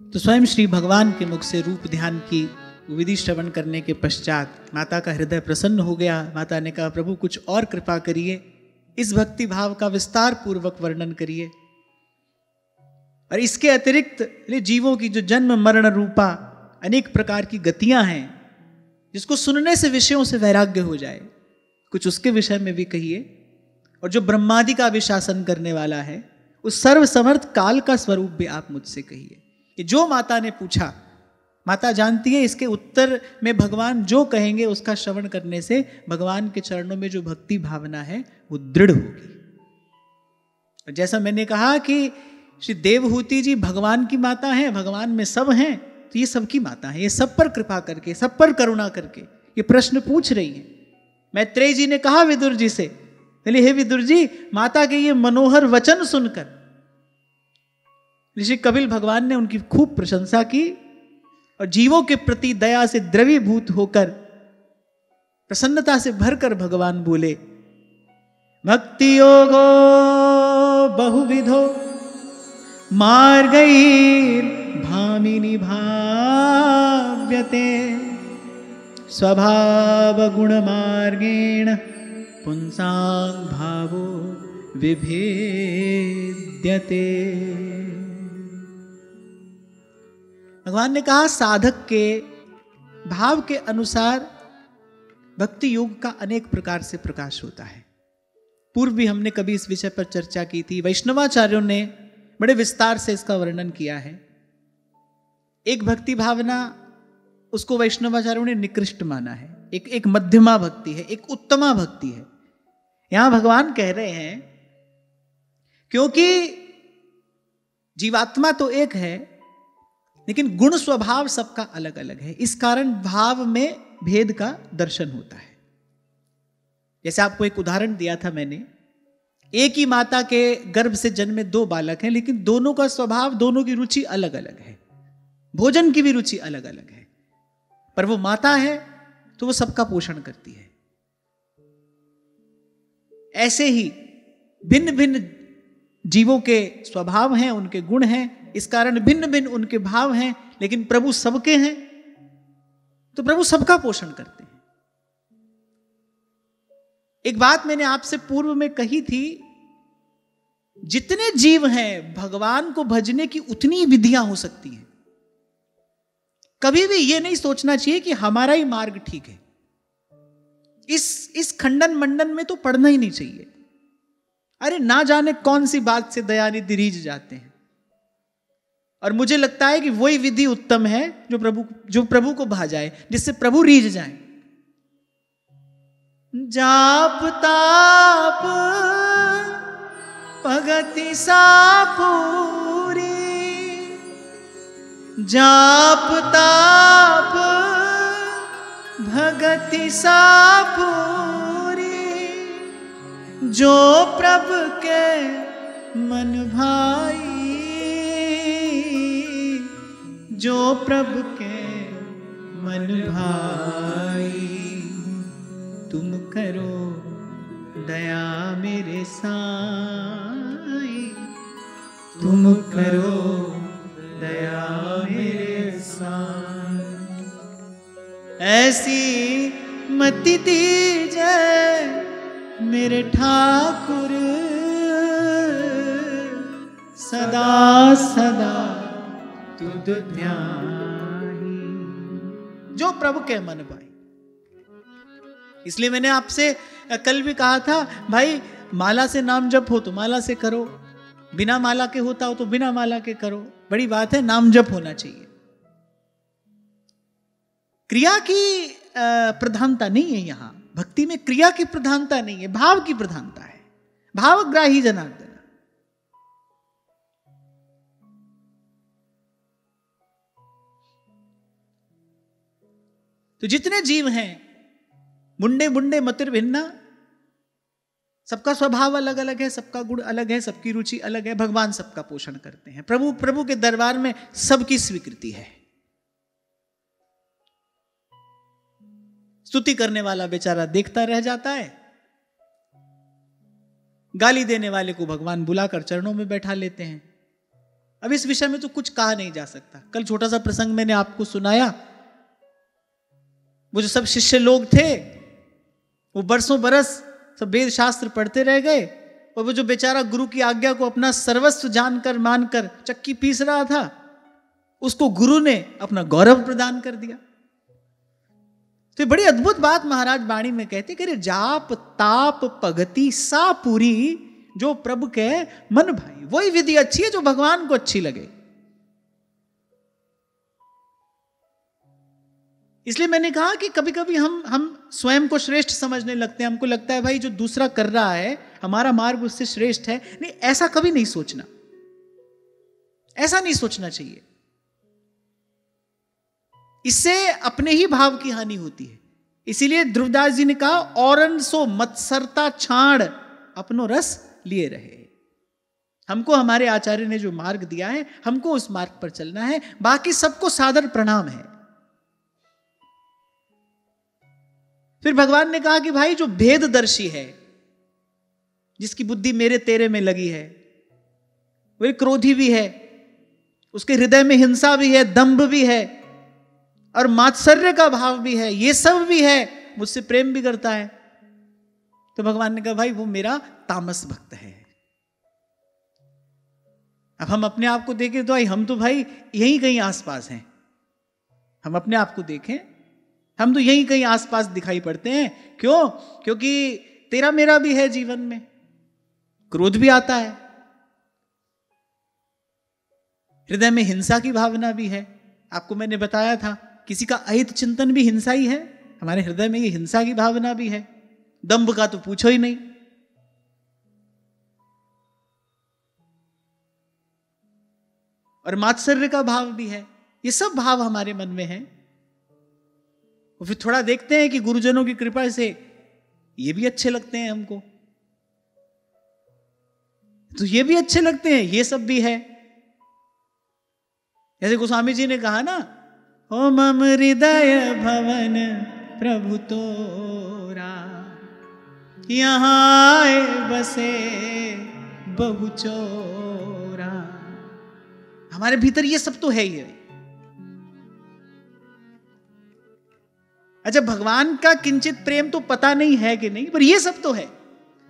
तो स्वयं श्री भगवान के मुख से रूप ध्यान की विधि श्रवण करने के पश्चात माता का हृदय प्रसन्न हो गया। माता ने कहा, प्रभु कुछ और कृपा करिए, इस भक्ति भाव का विस्तार पूर्वक वर्णन करिए। और इसके अतिरिक्त जीवों की जो जन्म मरण रूपा अनेक प्रकार की गतियां हैं, जिसको सुनने से विषयों से वैराग्य हो जाए, कुछ उसके विषय में भी कहिए। और जो ब्रह्मादि का भी शासन करने वाला है, उस सर्वसमर्थ काल का स्वरूप भी आप मुझसे कहिए। कि जो माता ने पूछा, माता जानती है इसके उत्तर में भगवान जो कहेंगे उसका श्रवण करने से भगवान के चरणों में जो भक्ति भावना है वो दृढ़ होगी। जैसा मैंने कहा कि श्री देवहूति जी भगवान की माता हैं, भगवान में सब हैं, तो ये सबकी माता है। ये सब पर कृपा करके, सब पर करुणा करके ये प्रश्न पूछ रही हैं। मैत्रेय जी ने कहा विदुर जी से, बोले हे विदुर जी, माता के ये मनोहर वचन सुनकर ऋषि कपिल भगवान ने उनकी खूब प्रशंसा की और जीवों के प्रति दया से द्रवीभूत होकर प्रसन्नता से भरकर भगवान बोले, भक्ति योगो बहुविधो मार्गैर् भामिनी भाव्यते स्वभाव गुण मार्गेण पुंसां भावो विभेद्यते। भगवान ने कहा, साधक के भाव के अनुसार भक्ति योग का अनेक प्रकार से प्रकाश होता है। पूर्व भी हमने कभी इस विषय पर चर्चा की थी। वैष्णवाचार्यों ने बड़े विस्तार से इसका वर्णन किया है। एक भक्ति भावना, उसको वैष्णवाचार्यों ने निकृष्ट माना है। एक मध्यमा भक्ति है, एक उत्तमा भक्ति है। यहां भगवान कह रहे हैं क्योंकि जीवात्मा तो एक है, लेकिन गुण स्वभाव सबका अलग अलग है। इस कारण भाव में भेद का दर्शन होता है। जैसे आपको एक उदाहरण दिया था मैंने, एक ही माता के गर्भ से जन्मे दो बालक हैं, लेकिन दोनों का स्वभाव, दोनों की रुचि अलग अलग है, भोजन की भी रुचि अलग अलग है, पर वो माता है तो वो सबका पोषण करती है। ऐसे ही भिन्न भिन्न जीवों के स्वभाव हैं, उनके गुण हैं, इस कारण भिन्न भिन्न उनके भाव हैं, लेकिन प्रभु सबके हैं, तो प्रभु सबका पोषण करते हैं। एक बात मैंने आपसे पूर्व में कही थी, जितने जीव हैं भगवान को भजने की उतनी विधियां हो सकती हैं। कभी भी यह नहीं सोचना चाहिए कि हमारा ही मार्ग ठीक है। इस खंडन मंडन में तो पढ़ना ही नहीं चाहिए। अरे ना जाने कौन सी बात से दयानिधि रीझ जाते हैं, और मुझे लगता है कि वही विधि उत्तम है जो प्रभु को भा जाए, जिससे प्रभु रीझ जाए। जाप ताप भगति सापूरी, जाप ताप भगति सापूरी, जो प्रभु के मन भाई, जो प्रभु के मन भाई, तुम करो दया मेरे साईं, तुम करो दया मेरे साईं। ऐसी मति दीजिए मेरे ठाकुर, सदा सदा तुद ध्यानी, जो प्रभु के मन भाई। इसलिए मैंने आपसे कल भी कहा था, भाई माला से नाम जप हो तो माला से करो, बिना माला के होता हो तो बिना माला के करो। बड़ी बात है, नाम जप होना चाहिए। क्रिया की प्रधानता नहीं है। यहां भक्ति में क्रिया की प्रधानता नहीं है, भाव की प्रधानता है। भावग्राही जनार्दन। तो जितने जीव हैं, मुंडे मुंडे मतिर भिन्ना, सबका स्वभाव अलग अलग है, सबका गुण अलग है, सबकी रुचि अलग है। भगवान सबका पोषण करते हैं। प्रभु के दरबार में सबकी स्वीकृति है। स्तुति करने वाला बेचारा देखता रह जाता है, गाली देने वाले को भगवान बुलाकर चरणों में बैठा लेते हैं। अब इस विषय में तो कुछ कहा नहीं जा सकता। कल छोटा सा प्रसंग मैंने आपको सुनाया, वो जो सब शिष्य लोग थे वो बरसों बरस सब वेद शास्त्र पढ़ते रह गए, और वो जो बेचारा गुरु की आज्ञा को अपना सर्वस्व जानकर मानकर चक्की पीस रहा था, उसको गुरु ने अपना गौरव प्रदान कर दिया। तो बड़ी अद्भुत बात महाराज वाणी में कहते कि जाप ताप पगति सा पूरी, जो प्रभु के मन भाई, वही विधि अच्छी है जो भगवान को अच्छी लगे। इसलिए मैंने कहा कि कभी कभी हम स्वयं को श्रेष्ठ समझने लगते हैं। हमको लगता है भाई जो दूसरा कर रहा है हमारा मार्ग उससे श्रेष्ठ है। नहीं, ऐसा कभी नहीं सोचना, ऐसा नहीं सोचना चाहिए। इससे अपने ही भाव की हानि होती है। इसीलिए ध्रुवदास जी ने कहा, औरन सो मत्सरता छाड़ अपनो रस लिए रहे। हमको हमारे आचार्य ने जो मार्ग दिया है, हमको उस मार्ग पर चलना है। बाकी सबको सादर प्रणाम है। फिर भगवान ने कहा कि भाई जो भेददर्शी है, जिसकी बुद्धि मेरे तेरे में लगी है, वह क्रोधी भी है, उसके हृदय में हिंसा भी है, दंभ भी है और मात्सर्य का भाव भी है, ये सब भी है, मुझसे प्रेम भी करता है, तो भगवान ने कहा भाई वो मेरा तामस भक्त है। अब हम अपने आप को देखें तो हम तो भाई यहीं कहीं आसपास हैं। हम अपने आप को देखें, हम तो यहीं कहीं आसपास दिखाई पड़ते हैं। क्यों? क्योंकि तेरा मेरा भी है जीवन में, क्रोध भी आता है, हृदय में हिंसा की भावना भी है। आपको मैंने बताया था, किसी का अहित चिंतन भी हिंसा ही है। हमारे हृदय में ये हिंसा की भावना भी है। दंभ का तो पूछो ही नहीं। और मात्सर्य का भाव भी है। ये सब भाव हमारे मन में है। और फिर थोड़ा देखते हैं कि गुरुजनों की कृपा से ये भी अच्छे लगते हैं हमको, तो ये भी अच्छे लगते हैं, ये सब भी है। जैसे गोस्वामी जी ने कहा ना, ओ मम हृदय भवन प्रभु तोरा, यहाँ आए बसे बहुचोरा। हमारे भीतर ये सब तो है ही है। अच्छा, भगवान का किंचित प्रेम तो पता नहीं है कि नहीं, पर ये सब तो है।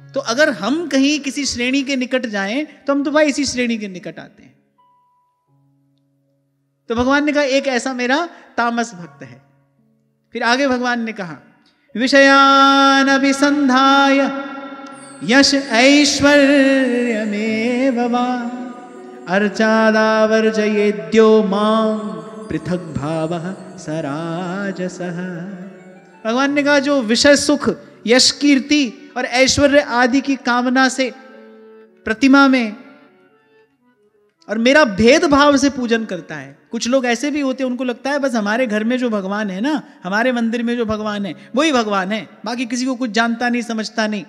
तो अगर हम कहीं किसी श्रेणी के निकट जाएं तो हम तो भाई इसी श्रेणी के निकट आते हैं। तो भगवान ने कहा एक ऐसा मेरा तामस भक्त है। फिर आगे भगवान ने कहा, विषयान अभिसंधाय यश ऐश्वर्यमेव वा अर्चादावर्जयेद्यो मां पृथक भावः सराजसः। भगवान ने कहा जो विषय सुख, यश, कीर्ति और ऐश्वर्य आदि की कामना से प्रतिमा में और मेरा भेदभाव से पूजन करता है। कुछ लोग ऐसे भी होते हैं, उनको लगता है बस हमारे घर में जो भगवान है ना, हमारे मंदिर में जो भगवान है वही भगवान है, बाकी किसी को कुछ जानता नहीं, समझता नहीं।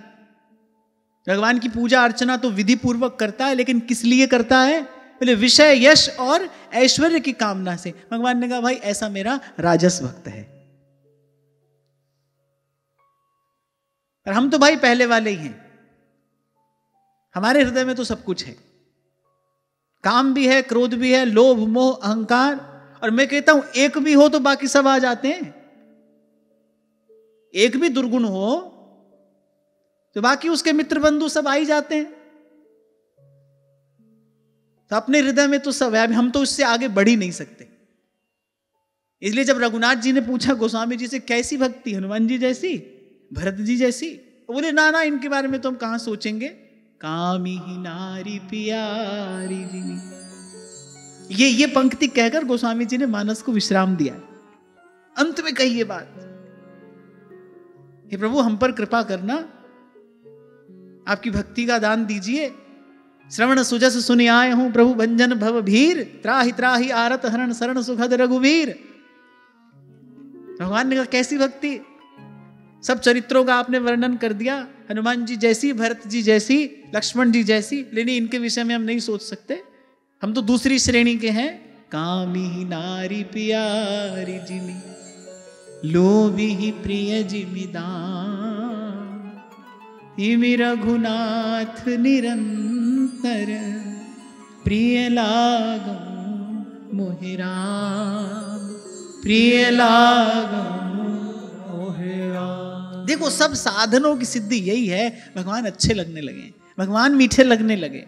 भगवान की पूजा अर्चना तो विधि पूर्वक करता है, लेकिन किस लिए करता है? बोले विषय, यश और ऐश्वर्य की कामना से। भगवान ने कहा भाई ऐसा मेरा राजस भक्त है। और हम तो भाई पहले वाले ही हैं। हमारे हृदय में तो सब कुछ है, काम भी है, क्रोध भी है, लोभ, मोह, अहंकार। और मैं कहता हूं एक भी हो तो बाकी सब आ जाते हैं। एक भी दुर्गुण हो तो बाकी उसके मित्र बंधु सब आ ही जाते हैं। तो अपने हृदय में तो सब है, हम तो उससे आगे बढ़ ही नहीं सकते। इसलिए जब रघुनाथ जी ने पूछा गोस्वामी जी से कैसी भक्ति, हनुमान जी जैसी, भरत जी जैसी, तो बोले ना ना, इनके बारे में तो हम कहां सोचेंगे। कामी ही नारी प्यारी जिनी, ये पंक्ति कहकर गोस्वामी जी ने मानस को विश्राम दिया। अंत में कही ये बात, हे प्रभु हम पर कृपा करना, आपकी भक्ति का दान दीजिए। श्रवण सुजस सुनि आए हूं प्रभु भंजन भव भीर, त्राहि त्राहि आरत हरण शरण सुखद रघुवीर। भगवान ने कहा कैसी भक्ति, सब चरित्रों का आपने वर्णन कर दिया, हनुमान जी जैसी, भरत जी जैसी, लक्ष्मण जी जैसी, लेकिन इनके विषय में हम नहीं सोच सकते, हम तो दूसरी श्रेणी के हैं। कामी नारी प्यारी जिमी, लोभी ही प्रिय जिमिदान, इमि रघुनाथ निरंतर प्रिय लागो मोहि राम, प्रिय लागो मोहि राम। देखो सब साधनों की सिद्धि यही है, भगवान अच्छे लगने लगे, भगवान मीठे लगने लगे।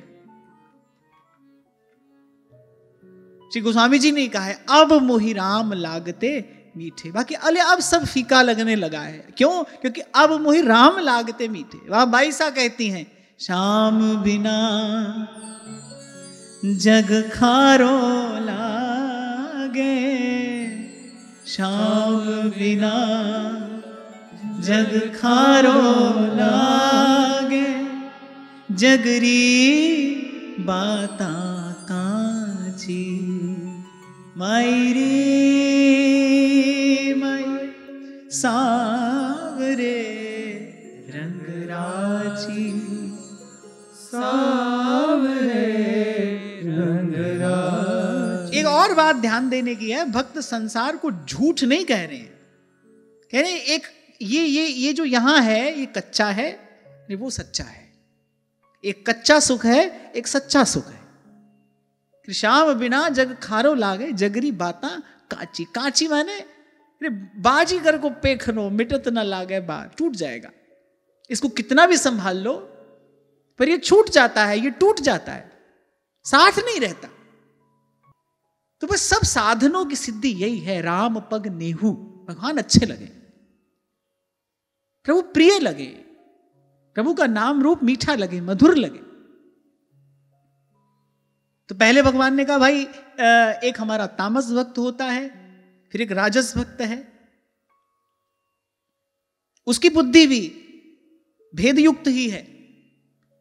श्री गोस्वामी जी ने कहा है अब मोहि राम लागते मीठे। बाकी अले अब सब फीका लगने लगा है, क्यों? क्योंकि अब मोहि राम लागते मीठे। वहां बाईसा कहती हैं श्याम बिना जग खारो लागे, श्याम बिना जग खारो लागे, जगरी बाता कांची माई रे माई सावरे रंग राची, सावरे रंग राची। एक और बात ध्यान देने की है, भक्त संसार को झूठ नहीं कह रहे हैं, कह रहे हैं एक ये जो यहां है ये कच्चा है, वो सच्चा है। एक कच्चा सुख है, एक सच्चा सुख है। श्याम बिना जग खारो लागे, जगरी बाता काची। काची माने बाजीगर को पेखनो मिटत ना लागे बार, टूट जाएगा। इसको कितना भी संभाल लो पर ये छूट जाता है, ये टूट जाता है, साथ नहीं रहता। तो बस सब साधनों की सिद्धि यही है, राम पग नेहू, भगवान अच्छे लगे, प्रभु प्रिय लगे, प्रभु का नाम रूप मीठा लगे, मधुर लगे। तो पहले भगवान ने कहा भाई एक हमारा तामस भक्त होता है, फिर एक राजस भक्त है, उसकी बुद्धि भी भेदयुक्त ही है।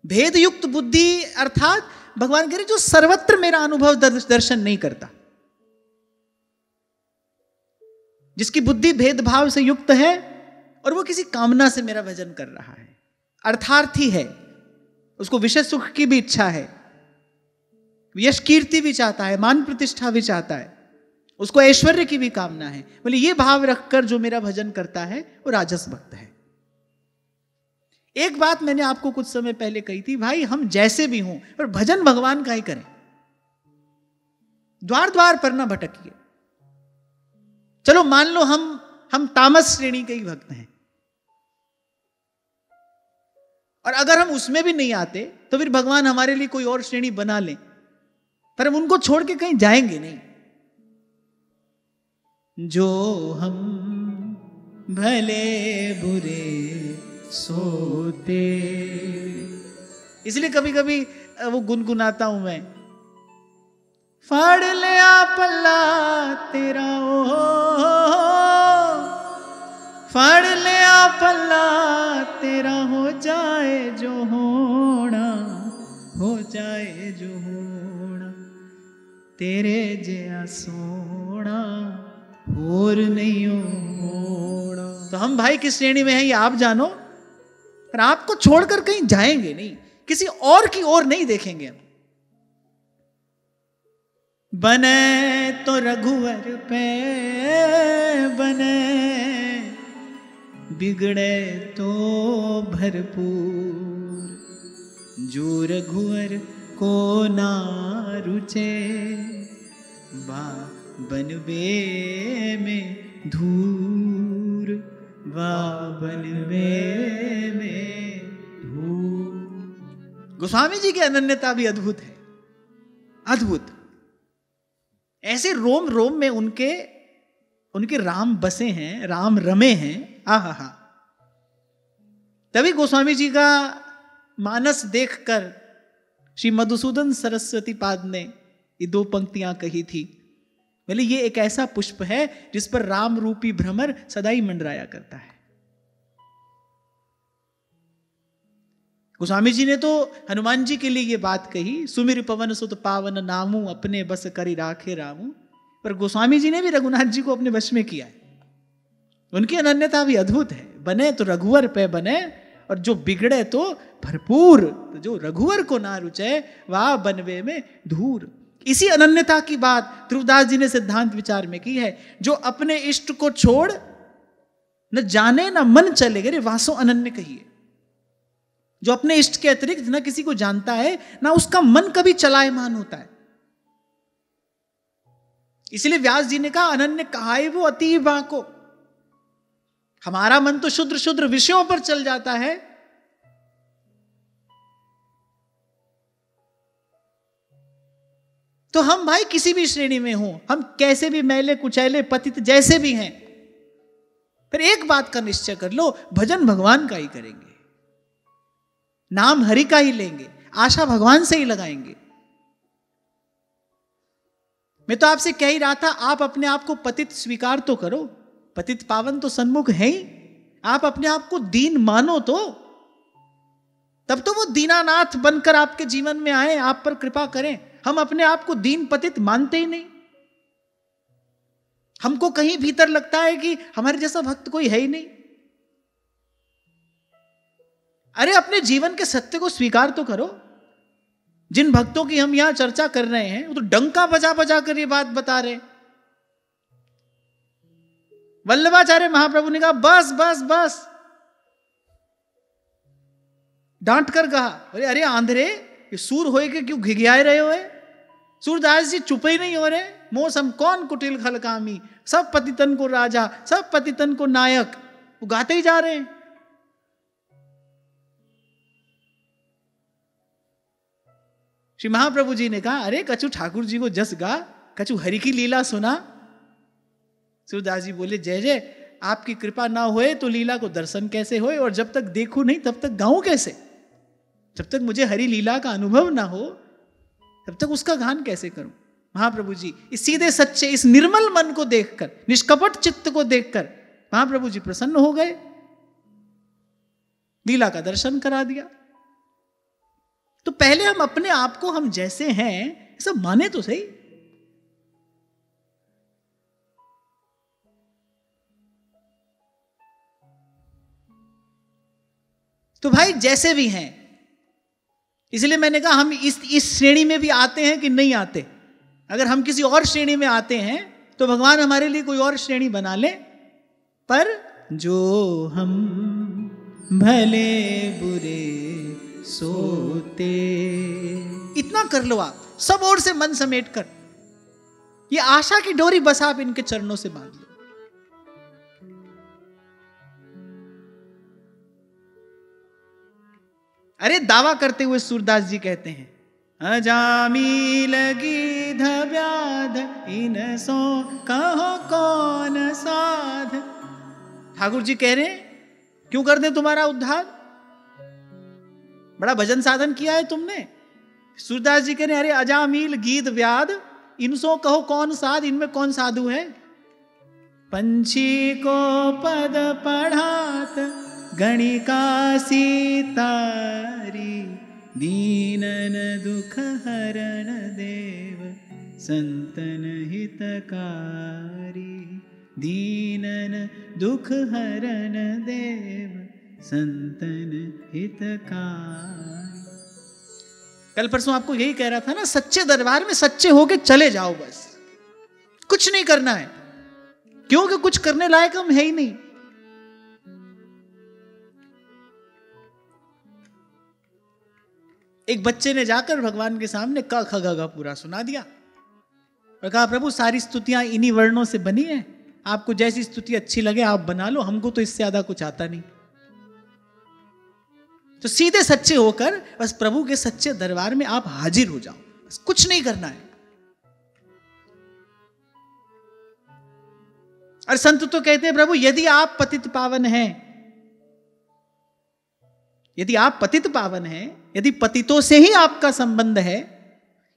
भेदयुक्त बुद्धि अर्थात भगवान कह रहे जो सर्वत्र मेरा अनुभव दर्शन नहीं करता, जिसकी बुद्धि भेदभाव से युक्त है और वो किसी कामना से मेरा भजन कर रहा है, अर्थार्थी है, उसको विषय सुख की भी इच्छा है, यश कीर्ति भी चाहता है, मान प्रतिष्ठा भी चाहता है, उसको ऐश्वर्य की भी कामना है। बोले ये भाव रखकर जो मेरा भजन करता है वो राजस भक्त है। एक बात मैंने आपको कुछ समय पहले कही थी, भाई हम जैसे भी हों पर भजन भगवान का ही करें, द्वार द्वार पर ना भटकिए। चलो मान लो हम तामस श्रेणी के ही भक्त हैं, और अगर हम उसमें भी नहीं आते तो फिर भगवान हमारे लिए कोई और श्रेणी बना लें, पर हम उनको छोड़ के कहीं जाएंगे नहीं। जो हम भले बुरे सोते, इसलिए कभी कभी वो गुनगुनाता हूं मैं, फाड़ ले पल्ला तेरा ओ, फाड़ ले पल्ला तेरा, हो जाए जो होना, हो जाए जो होना, तेरे जया सोना और नहीं होना। तो हम भाई किस श्रेणी में हैं ये आप जानो, पर आपको छोड़कर कहीं जाएंगे नहीं, किसी और की ओर नहीं देखेंगे हम। बने तो रघुवर पे बने, बिगड़े तो भरपूर, जो रघुवर को ना रुचे, वा बनवे में धूर, वा बनवे में धूर। गोस्वामी जी की अनन्यता भी अद्भुत है, अद्भुत। ऐसे रोम रोम में उनके राम बसे हैं, राम रमे हैं। आहा, तभी गोस्वामी जी का मानस देखकर श्री मधुसूदन सरस्वती पाद ने ये दो पंक्तियां कही थी। बोले ये एक ऐसा पुष्प है जिस पर राम रूपी भ्रमर सदा ही मंडराया करता है। गोस्वामी जी ने तो हनुमान जी के लिए ये बात कही, सुमिर पवन सुत पावन नामू, अपने बस करी राखे रामू। पर गोस्वामी जी ने भी रघुनाथ जी को अपने वश में किया है। उनकी अनन्यता भी अद्भुत है। बने तो रघुवर पे बने, और जो बिगड़े तो भरपूर, तो जो रघुवर को ना रुचे वह बनवे में धूर। इसी अनन्यता की बात ध्रुवदास जी ने सिद्धांत विचार में की है। जो अपने इष्ट को छोड़ न जाने न मन चले गए, वासो अनन्य कहिए। जो अपने इष्ट के अतिरिक्त न किसी को जानता है, ना उसका मन कभी चलायमान होता है। इसलिए व्यास जी ने कहा, अनन्य कहाए वो अति बाको। हमारा मन तो शुद्र शुद्र विषयों पर चल जाता है, तो हम भाई किसी भी श्रेणी में हो, हम कैसे भी मैले कुचैले पतित जैसे भी हैं, फिर एक बात का निश्चय कर लो, भजन भगवान का ही करेंगे, नाम हरि का ही लेंगे, आशा भगवान से ही लगाएंगे। मैं तो आपसे कह ही रहा था, आप अपने आप को पतित स्वीकार तो करो, पतित पावन तो सन्मुख है ही। आप अपने आप को दीन मानो तो, तब तो वो दीनानाथ बनकर आपके जीवन में आए, आप पर कृपा करें। हम अपने आप को दीन पतित मानते ही नहीं। हमको कहीं भीतर लगता है कि हमारे जैसा भक्त कोई है ही नहीं। अरे अपने जीवन के सत्य को स्वीकार तो करो। जिन भक्तों की हम यहां चर्चा कर रहे हैं, वो तो डंका बजा बजा कर ये बात बता रहे। वल्लभाचार्य महाप्रभु ने कहा बस बस बस, डांट कर कहा, अरे अरे आंधरे, ये सूर होए के क्यों घिघियाए रहे हो? सूरदास जी चुप ही नहीं हो रहे। मौसम कौन कुटिल खलकामी, सब पतितन को राजा, सब पतितन को नायक, वो गाते ही जा रहे हैं। श्री महाप्रभु जी ने कहा, अरे कछु ठाकुर जी को जस गा, कछु हरि की लीला सुना। सूरदास जी बोले, जय जय, आपकी कृपा ना होए तो लीला को दर्शन कैसे होए, और जब तक देखूं नहीं तब तक गाऊं कैसे? जब तक मुझे हरि लीला का अनुभव ना हो तब तक उसका गान कैसे करूं? महाप्रभु जी इस सीधे सच्चे, इस निर्मल मन को देखकर, निष्कपट चित्त को देखकर महाप्रभु जी प्रसन्न हो गए, लीला का दर्शन करा दिया। तो पहले हम अपने आप को हम जैसे हैं ऐसा माने तो सही। तो भाई जैसे भी हैं, इसलिए मैंने कहा हम इस श्रेणी में भी आते हैं कि नहीं आते। अगर हम किसी और श्रेणी में आते हैं तो भगवान हमारे लिए कोई और श्रेणी बना ले, पर जो हम भले बुरे सोते, इतना कर लो आप, सब ओर से मन समेट कर। ये आशा की डोरी बस आप इनके चरणों से बांध लो। अरे दावा करते हुए सूरदास जी कहते हैं, अजामी लगी व्याध इन सो कहो कौन साध। ठाकुर जी कह रहे हैं क्यों कर दे तुम्हारा उद्धार, बड़ा भजन साधन किया है तुमने। सूरदास जी कह रहे हैं, अरे अजामील गीत व्याध इनसो कहो कौन साध, इनमें कौन साधु है? पंछी को पद पढ़ात गणिका सीतारी, दीनन दुख हरण देव संतन हितकारी, दीनन दुख हरण देव संतन हितकारी। कल परसों आपको यही कह रहा था ना, सच्चे दरबार में सच्चे होके चले जाओ, बस कुछ नहीं करना है, क्योंकि कुछ करने लायक हम है ही नहीं। एक बच्चे ने जाकर भगवान के सामने क ख ग घ पूरा सुना दिया और कहा, प्रभु सारी स्तुतियां इन्हीं वर्णों से बनी हैं, आपको जैसी स्तुति अच्छी लगे आप बना लो, हमको तो इससे ज्यादा कुछ आता नहीं। तो सीधे सच्चे होकर बस प्रभु के सच्चे दरबार में आप हाजिर हो जाओ, बस कुछ नहीं करना है। और संत तो कहते हैं, प्रभु यदि आप पतित पावन हैं, यदि आप पतित पावन हैं, यदि पतितों से ही आपका संबंध है,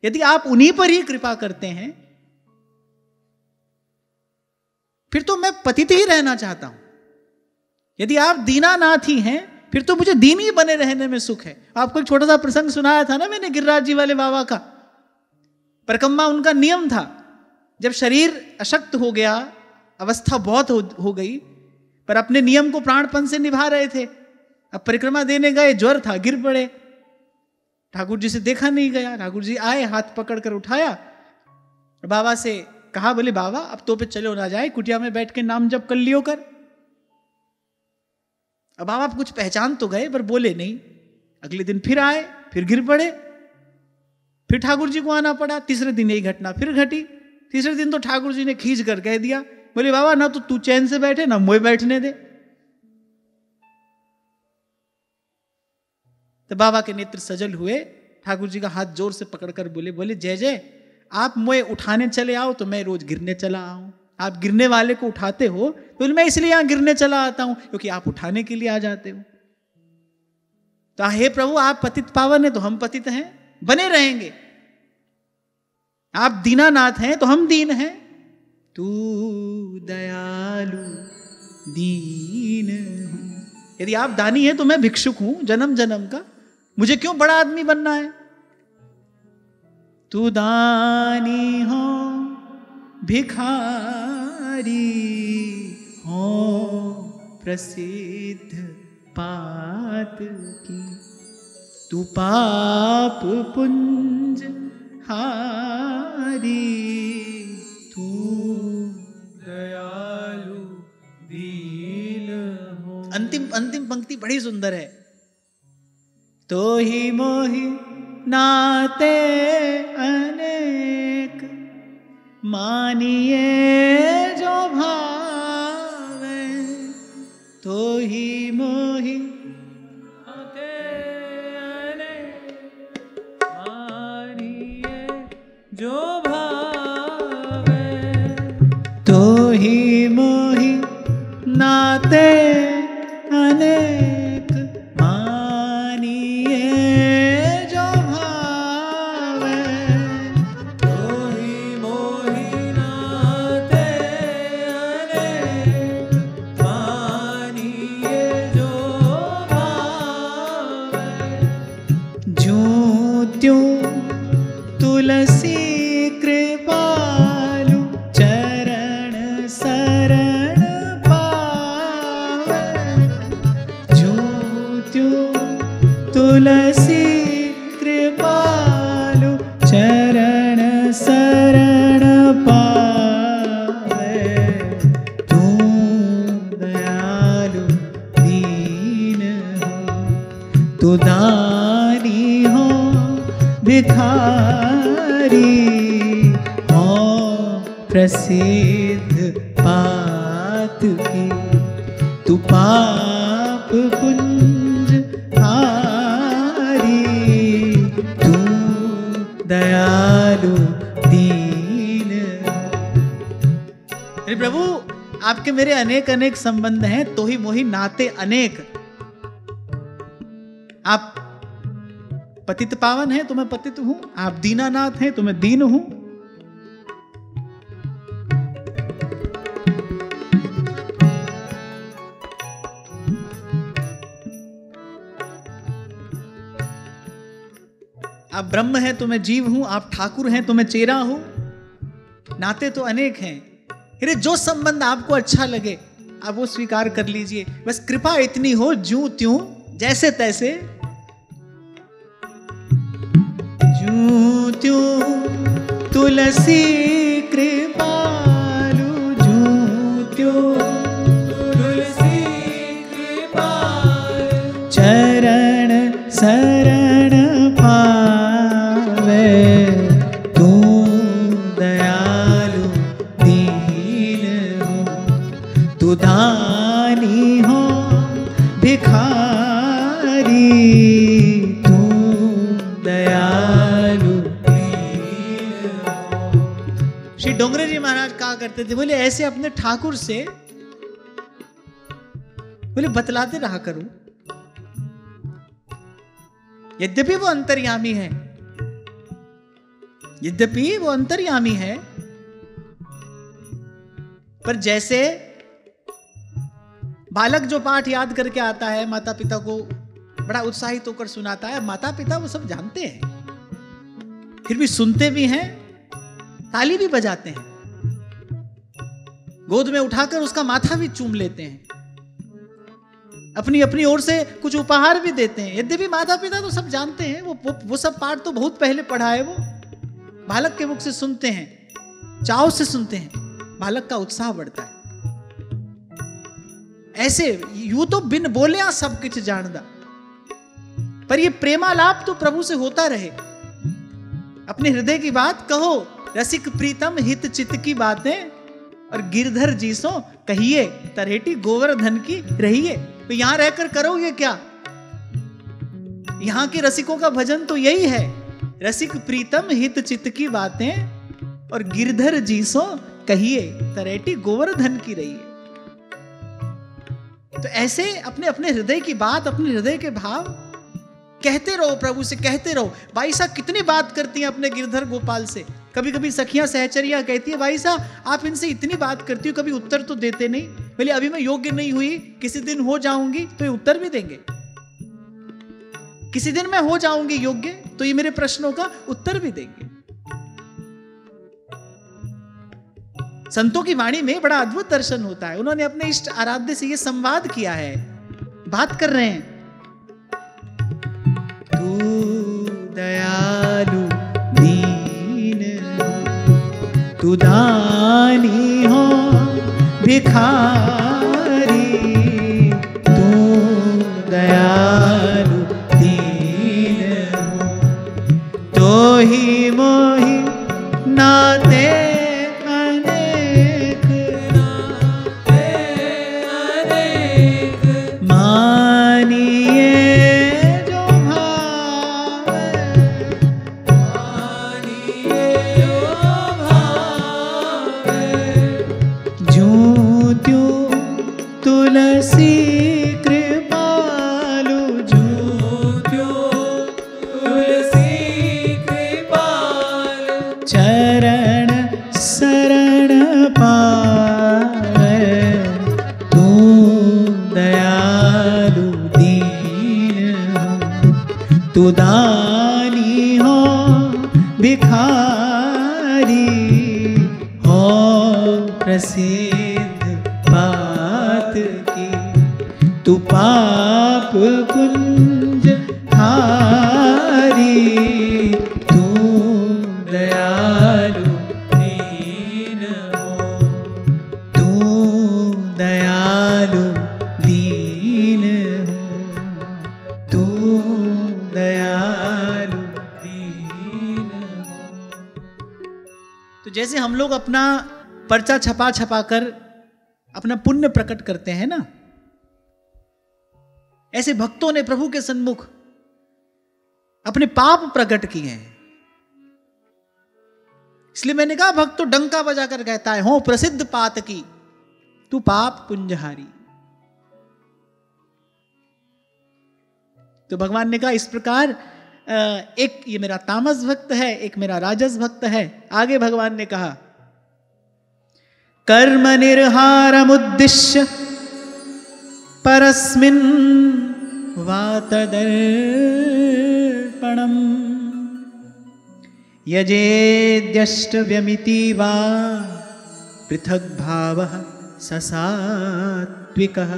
यदि आप उन्हीं पर ही कृपा करते हैं, फिर तो मैं पतित ही रहना चाहता हूं। यदि आप दीनानाथ ही हैं, फिर तो मुझे दीन ही बने रहने में सुख है। आपको एक छोटा सा प्रसंग सुनाया था ना मैंने, गिरिराज जी वाले बाबा का। परिक्रमा उनका नियम था, जब शरीर अशक्त हो गया, अवस्था बहुत हो गई, पर अपने नियम को प्राणपण से निभा रहे थे। अब परिक्रमा देने गए, ज्वर था, गिर पड़े, ठाकुर जी से देखा नहीं गया। ठाकुर जी आए, हाथ पकड़कर उठाया, बाबा से कहा, बोले बाबा अब तो पे चलो ना जाए, कुटिया में बैठ के नाम जप कर लियो कर। अब बाबा कुछ पहचान तो गए पर बोले नहीं। अगले दिन फिर आए, फिर गिर पड़े, फिर ठाकुर जी को आना पड़ा। तीसरे दिन यही घटना फिर घटी। तीसरे दिन तो ठाकुर जी ने खींच कर कह दिया, बोले बाबा ना तो तू चैन से बैठे ना मुझे बैठने दे। तो बाबा के नेत्र सजल हुए, ठाकुर जी का हाथ जोर से पकड़कर बोले जय जय, आप मुझे उठाने चले आओ तो मैं रोज गिरने चला आऊं। आप गिरने वाले को उठाते हो तो मैं इसलिए यहां गिरने चला आता हूं क्योंकि आप उठाने के लिए आ जाते हो। तो हे प्रभु, आप पतित पावन है तो हम पतित हैं, बने रहेंगे। आप दीनानाथ हैं तो हम दीन हैं। तू दयालु दीन हूं। यदि आप दानी हैं तो मैं भिक्षुक हूं जन्म जन्म का, मुझे क्यों बड़ा आदमी बनना है। तू दानी हो भिखारी हो प्रसिद्ध पात की, तू पाप पुंज हारी, तू दयालु दीन हो। अंतिम पंक्ति बड़ी सुंदर है। तो ही मोहि नाते अनेक, मानिए जो भावे। तो ही मोहि नाते अनेक, मानिए जो भावे। तो ही मोहि नाते अनेक, मानिए जो भावे। तो ही मोहि नाते अनेक, मानिए जो भावे। ज्यों त्यों तुलसी कृपालु, चरण शरण पावे। ज्यों त्यों तुलसी कृपालु, चरण शरण पावे। तू दयालु दीन हो, तू दानी हो भिखारी हो प्रसिद्ध पात की, तू पाप पुंज हारी, तू दयालु दीन। अरे प्रभु, आपके मेरे अनेक अनेक संबंध हैं, तो ही मोहि नाते अनेक। आप पतित पावन हैं तो मैं पतित हूं, आप दीनानाथ हैं तो मैं दीन हूं। आप ब्रह्म हैं तो मैं जीव हूं, आप ठाकुर हैं तो मैं चेरा हूं। नाते तो अनेक हैं। अरे जो संबंध आपको अच्छा लगे आप वो स्वीकार कर लीजिए, बस कृपा इतनी हो ज्यों त्यों जैसे तैसे। ज्यों त्यों तुलसी कृपालु, ज्यों त्यों तुलसी कृपालु, चरण शरण पावे। तू दयालु दीन हो, तू दानी हो भिखारी, तू दयालु दीन हो। श्री डोंगरे जी महाराज कहा करते थे, बोले ऐसे अपने ठाकुर से बोले बतलाते रहा करूं। यद्यपि वो अंतर्यामी है, यद्यपि वो अंतर्यामी है, पर जैसे बालक जो पाठ याद करके आता है माता पिता को बड़ा उत्साहित होकर सुनाता है, माता पिता वो सब जानते हैं, फिर भी सुनते भी हैं, ताली भी बजाते हैं, गोद में उठाकर उसका माथा भी चूम लेते हैं, अपनी अपनी ओर से कुछ उपहार भी देते हैं। यद्यपि माता पिता तो सब जानते हैं, वो सब पाठ तो बहुत पहले पढ़ा है, वो बालक के मुख से सुनते हैं, चाव से सुनते हैं, बालक का उत्साह बढ़ता है। ऐसे यू तो बिन बोलिया सब कुछ जानदा, पर ये प्रेमालाप तो प्रभु से होता रहे। अपने हृदय की बात कहो, रसिक प्रीतम हित चित की बातें, और गिरधर जीसो कहिए, तरेटी गोवर्धन की रहिए। तो यहां रहकर करोगे क्या? यहां के रसिकों का भजन तो यही है, रसिक प्रीतम हित चित की बातें और गिरधर जीसो कहिए, तरेटी गोवर्धन की रहिए। तो ऐसे अपने अपने हृदय की बात, अपने हृदय के भाव कहते रहो, प्रभु से कहते रहो। भाई साहब कितनी बात करती हैं अपने गिरधर गोपाल से। कभी कभी सखियां सहचरियां कहती है, भाई साहब आप इनसे इतनी बात करती हो, कभी उत्तर तो देते नहीं। बोले अभी मैं योग्य नहीं हुई, किसी दिन हो जाऊंगी तो ये उत्तर भी देंगे। किसी दिन मैं हो जाऊंगी योग्य तो ये मेरे प्रश्नों का उत्तर भी देंगे। संतों की वाणी में बड़ा अद्भुत दर्शन होता है। उन्होंने अपने इष्ट आराध्य से ये संवाद किया है, बात कर रहे हैं। तू दयालु दीन, तू दानी हो भिखारी, तू दयालु दीन हो, तो ही मोहि नाते तू दानी हो भिखारी हो, प्रसिद्ध बात की, तू पाप कुंज हारी, तू दयालु दीन हो, तू दयालु दीन हो, तू दयालु दीन हो। तो जैसे हम लोग अपना पर्चा छपा छपा कर अपना पुण्य प्रकट करते हैं ना, ऐसे भक्तों ने प्रभु के सन्मुख अपने पाप प्रकट किए हैं। इसलिए मैंने कहा भक्त तो डंका बजाकर कहता है, हो प्रसिद्ध पात की, तू पाप कुंजहारी। तो भगवान ने कहा इस प्रकार एक ये मेरा तामस भक्त है, एक मेरा राजस भक्त है। आगे भगवान ने कहा, कर्म निर्हारमुद्दिश्य परस्मिन् वातदर्पणम् यजेद्यष्टव्यमिति वा पृथग् भावः स सात्विकः।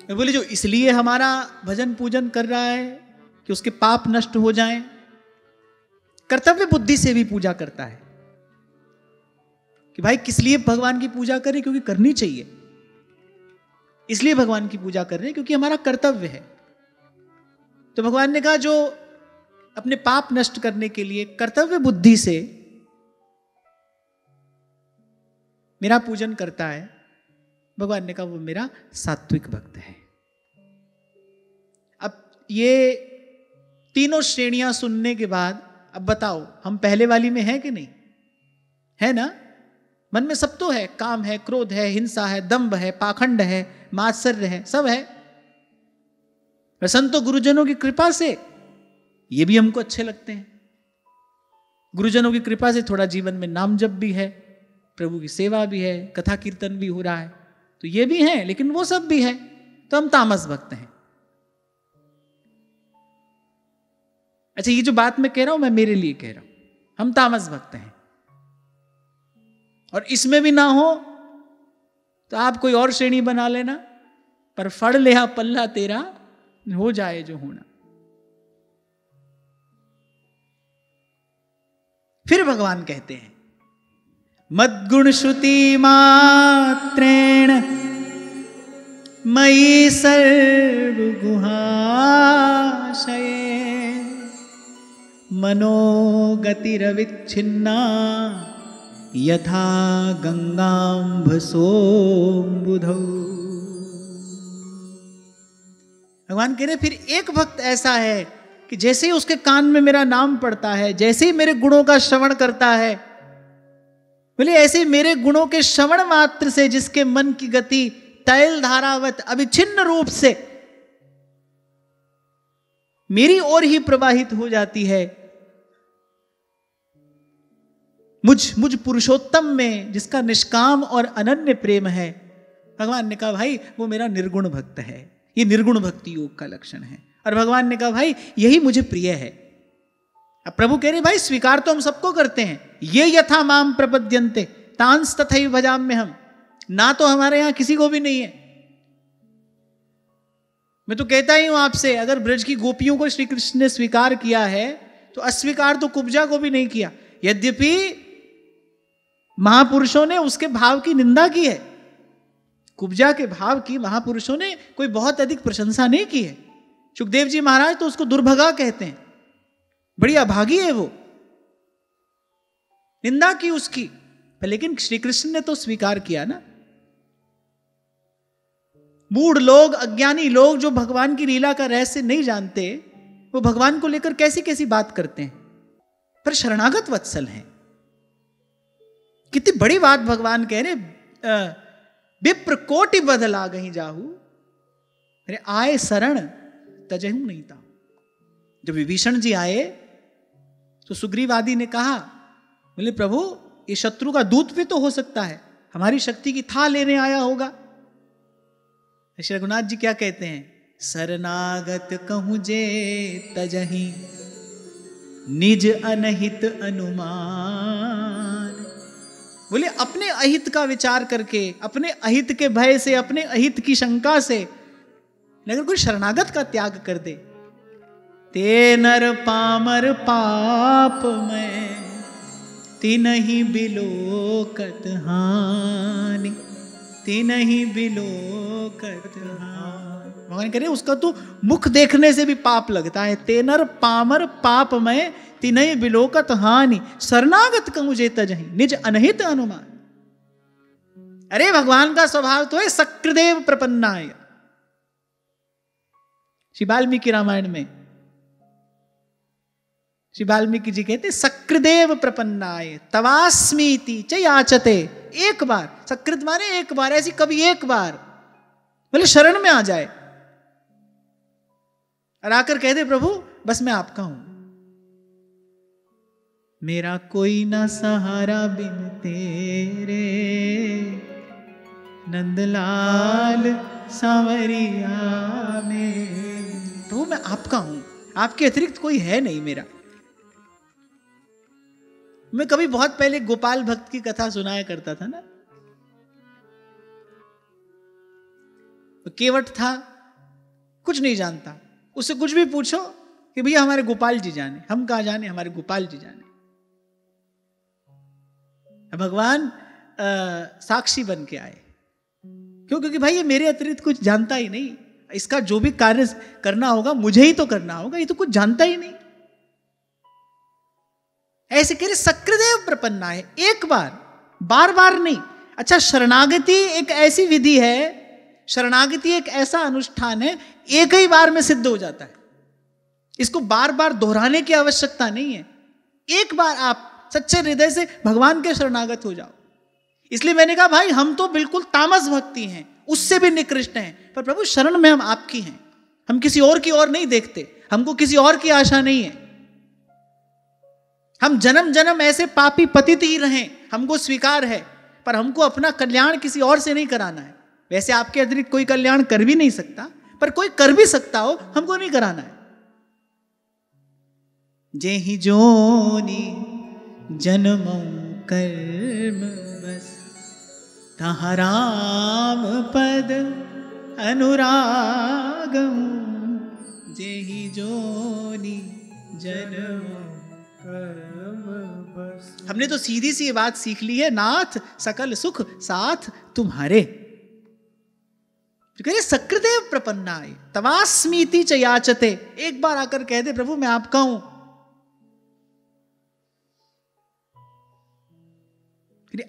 बोले जो इसलिए हमारा भजन पूजन कर रहा है कि उसके पाप नष्ट हो जाएं, कर्तव्य बुद्धि से भी पूजा करता है कि भाई किस लिए भगवान की पूजा करें, क्योंकि करनी चाहिए। इसलिए भगवान की पूजा कर रहे हैं क्योंकि हमारा कर्तव्य है। तो भगवान ने कहा जो अपने पाप नष्ट करने के लिए कर्तव्य बुद्धि से मेरा पूजन करता है, भगवान ने कहा वो मेरा सात्विक भक्त है। अब ये तीनों श्रेणियां सुनने के बाद अब बताओ हम पहले वाली में है कि नहीं? है ना? मन में सब तो है, काम है, क्रोध है, हिंसा है, दंभ है, पाखंड है, मात्सर्य है, सब है। संतों गुरुजनों की कृपा से ये भी हमको अच्छे लगते हैं। गुरुजनों की कृपा से थोड़ा जीवन में नाम जप भी है, प्रभु की सेवा भी है, कथा कीर्तन भी हो रहा है, तो ये भी है, लेकिन वो सब भी है। तो हम तामस भक्त हैं। अच्छा, ये जो बात मैं कह रहा हूं मैं मेरे लिए कह रहा हूं, हम तामस भक्त हैं। और इसमें भी ना हो तो आप कोई और श्रेणी बना लेना, पर फड़ ले पल्ला तेरा, हो जाए जो होना। फिर भगवान कहते हैं, मद्गुण श्रुति मात्रेण मयि सर्वगुहा जलाशये मनोगतिरविच्छिन्ना यथा गंगाम्भसोऽम्बुधौ। भगवान कह रहे फिर एक भक्त ऐसा है कि जैसे ही उसके कान में मेरा नाम पड़ता है, जैसे ही मेरे गुणों का श्रवण करता है, बोले ऐसे ही मेरे गुणों के श्रवण मात्र से जिसके मन की गति तैल धारावत अविच्छिन्न रूप से मेरी ओर ही प्रवाहित हो जाती है, मुझ पुरुषोत्तम में जिसका निष्काम और अनन्य प्रेम है। भगवान ने कहा भाई वो मेरा निर्गुण भक्त है, ये निर्गुण भक्ति योग का लक्षण है। और भगवान ने कहा भाई यही मुझे प्रिय है। अब प्रभु कह रहे भाई स्वीकार तो हम सबको करते हैं, ये यथा माम प्रपद्यन्ते तांस तथैव भजाम्य हम, ना तो हमारे यहां किसी को भी नहीं है। मैं तो कहता ही हूं आपसे, अगर ब्रज की गोपियों को श्री कृष्ण ने स्वीकार किया है तो अस्वीकार तो कुब्जा को भी नहीं किया। यद्यपि महापुरुषों ने उसके भाव की निंदा की है, कुब्जा के भाव की महापुरुषों ने कोई बहुत अधिक प्रशंसा नहीं की है। सुखदेव जी महाराज तो उसको दुर्भगा कहते हैं, बड़ी अभागी है वो, निंदा की उसकी। लेकिन श्री कृष्ण ने तो स्वीकार किया ना। मूढ़ लोग, अज्ञानी लोग जो भगवान की लीला का रहस्य नहीं जानते, वो भगवान को लेकर कैसी कैसी बात करते हैं, पर शरणागत वत्सल हैं। कितनी बड़ी बात भगवान कह रहे, विप्र कोटि बदला गही जाहू, अरे आए शरण तजहू नहीं था। जब विभीषण जी आए तो सुग्रीव आदि ने कहा, बोले प्रभु ये शत्रु का दूत भी तो हो सकता है, हमारी शक्ति की था लेने आया होगा। श्री रघुनाथ जी क्या कहते हैं, शरणागत कहूं जे तजही निज अनहित अनुमान। बोले अपने अहित का विचार करके, अपने अहित के भय से, अपने अहित की शंका से अगर कोई शरणागत का त्याग कर दे, ते नर पामर पाप में तिनहि बिलोकत हानि, तिनहि बिलोकत हानि। भगवान कह रहे उसका तो मुख देखने से भी पाप लगता है। तेनर पामर पाप में तिनहि बिलोकत हानि, शरणागत कहूं जे तजहि निज अनहित अनुमान। अरे भगवान का स्वभाव तो है सकृदेव प्रपन्नाय। श्री वाल्मीकि रामायण में श्री वाल्मीकि जी कहते सकृदेव प्रपन्नाय तवास्मीति च याचते। एक बार, सकृत माने एक बार, ऐसी कभी एक बार बोले शरण में आ जाए और आकर कह दे प्रभु बस मैं आपका हूं, मेरा कोई ना सहारा बिन तेरे, नंदलाल सांवरिया में। प्रभु मैं आपका हूं, आपके अतिरिक्त कोई है नहीं मेरा। मैं कभी बहुत पहले गोपाल भक्त की कथा सुनाया करता था ना। केवट था, कुछ नहीं जानता, उससे कुछ भी पूछो कि भैया हमारे गोपाल जी जाने, हम कहाँ जाने, हमारे गोपाल जी जाने। भगवान साक्षी बन के आए, क्यों? क्योंकि भाई ये मेरे अतिरिक्त कुछ जानता ही नहीं, इसका जो भी कार्य करना होगा मुझे ही तो करना होगा, ये तो कुछ जानता ही नहीं। ऐसे कह रहे सकृदेव प्रपन्ना है, एक बार, बार बार नहीं। अच्छा शरणागति एक ऐसी विधि है, शरणागति एक ऐसा अनुष्ठान है, एक ही बार में सिद्ध हो जाता है, इसको बार बार दोहराने की आवश्यकता नहीं है। एक बार आप सच्चे हृदय से भगवान के शरणागत हो जाओ। इसलिए मैंने कहा भाई हम तो बिल्कुल तामस भक्ति हैं, उससे भी निकृष्ट हैं, पर प्रभु शरण में हम आपकी हैं, हम किसी और की ओर नहीं देखते, हमको किसी और की आशा नहीं है। हम जन्म जन्म ऐसे पापी पतित ही रहें, हमको स्वीकार है, पर हमको अपना कल्याण किसी और से नहीं कराना है। वैसे आपके अतिरिक्त कोई कल्याण कर भी नहीं सकता, पर कोई कर भी सकता हो, हमको नहीं कराना है। जेहि जोनि जन्मौ कर्म बस, तहाँ राम पद अनुरागम। जेहि जोनि जन्मौ कर्म बस। हमने तो सीधी सी बात सीख ली है, नाथ सकल सुख साथ तुम्हारे। तो कह रहे सकृदेव प्रपन्नाय तवास्मीति च याचते, एक बार आकर कह दे प्रभु मैं आपका हूं।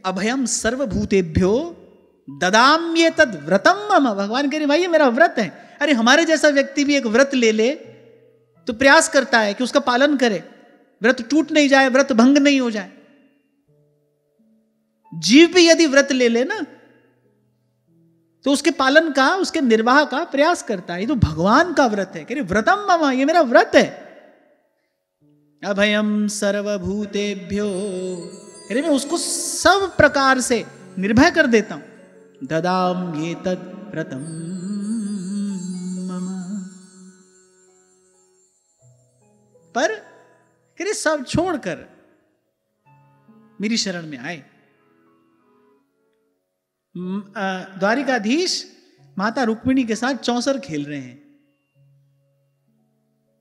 अभयम सर्वभूतेभ्यो ददाम्ये तद व्रतम मम, भगवान कह रहे भाई ये मेरा व्रत है। अरे हमारे जैसा व्यक्ति भी एक व्रत ले ले तो प्रयास करता है कि उसका पालन करे, व्रत टूट नहीं जाए, व्रत भंग नहीं हो जाए। जीव भी यदि व्रत ले ले ना तो उसके पालन का, उसके निर्वाह का प्रयास करता है। ये तो भगवान का व्रत है। कह रहे व्रतम मम, ये मेरा व्रत है। अभयम सर्वभूतेभ्यो, अरे मैं उसको सब प्रकार से निर्भय कर देता हूं। ददाम ये तद व्रतम मम, पर कह रहे सब छोड़कर मेरी शरण में आए। द्वारिकाधीश माता रुक्मिणी के साथ चौसर खेल रहे हैं,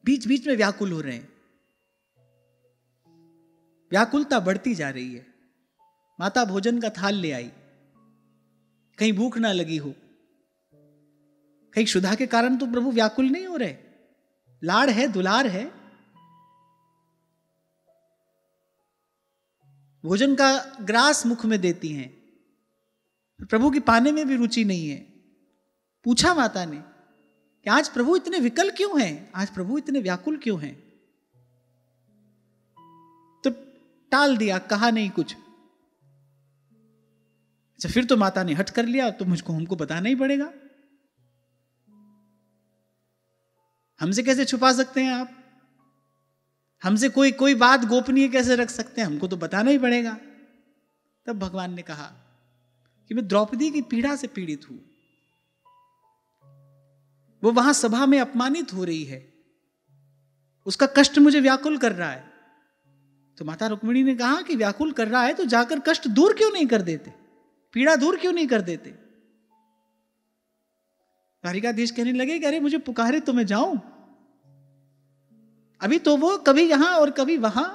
बीच बीच में व्याकुल हो रहे हैं। व्याकुलता बढ़ती जा रही है। माता भोजन का थाल ले आई, कहीं भूख ना लगी हो, कहीं क्षुधा के कारण तो प्रभु व्याकुल नहीं हो रहे, लाड़ है, दुलार है। भोजन का ग्रास मुख में देती हैं, प्रभु की पाने में भी रुचि नहीं है। पूछा माता ने कि आज प्रभु इतने विकल क्यों हैं, आज प्रभु इतने व्याकुल क्यों हैं? तो टाल दिया, कहा नहीं कुछ। अच्छा, फिर तो माता ने हट कर लिया, तो हमको बताना ही पड़ेगा। हमसे कैसे छुपा सकते हैं आप? हमसे कोई बात गोपनीय कैसे रख सकते हैं? हमको तो बताना ही पड़ेगा। तब भगवान ने कहा कि मैं द्रौपदी की पीड़ा से पीड़ित हूं, वो वहां सभा में अपमानित हो रही है, उसका कष्ट मुझे व्याकुल कर रहा है। तो माता रुक्मिणी ने कहा कि व्याकुल कर रहा है तो जाकर कष्ट दूर क्यों नहीं कर देते, पीड़ा दूर क्यों नहीं कर देते? द्वारिकाधीश कहने लगे कि अरे मुझे पुकारे तो मैं जाऊं, अभी तो वो कभी यहां और कभी वहां।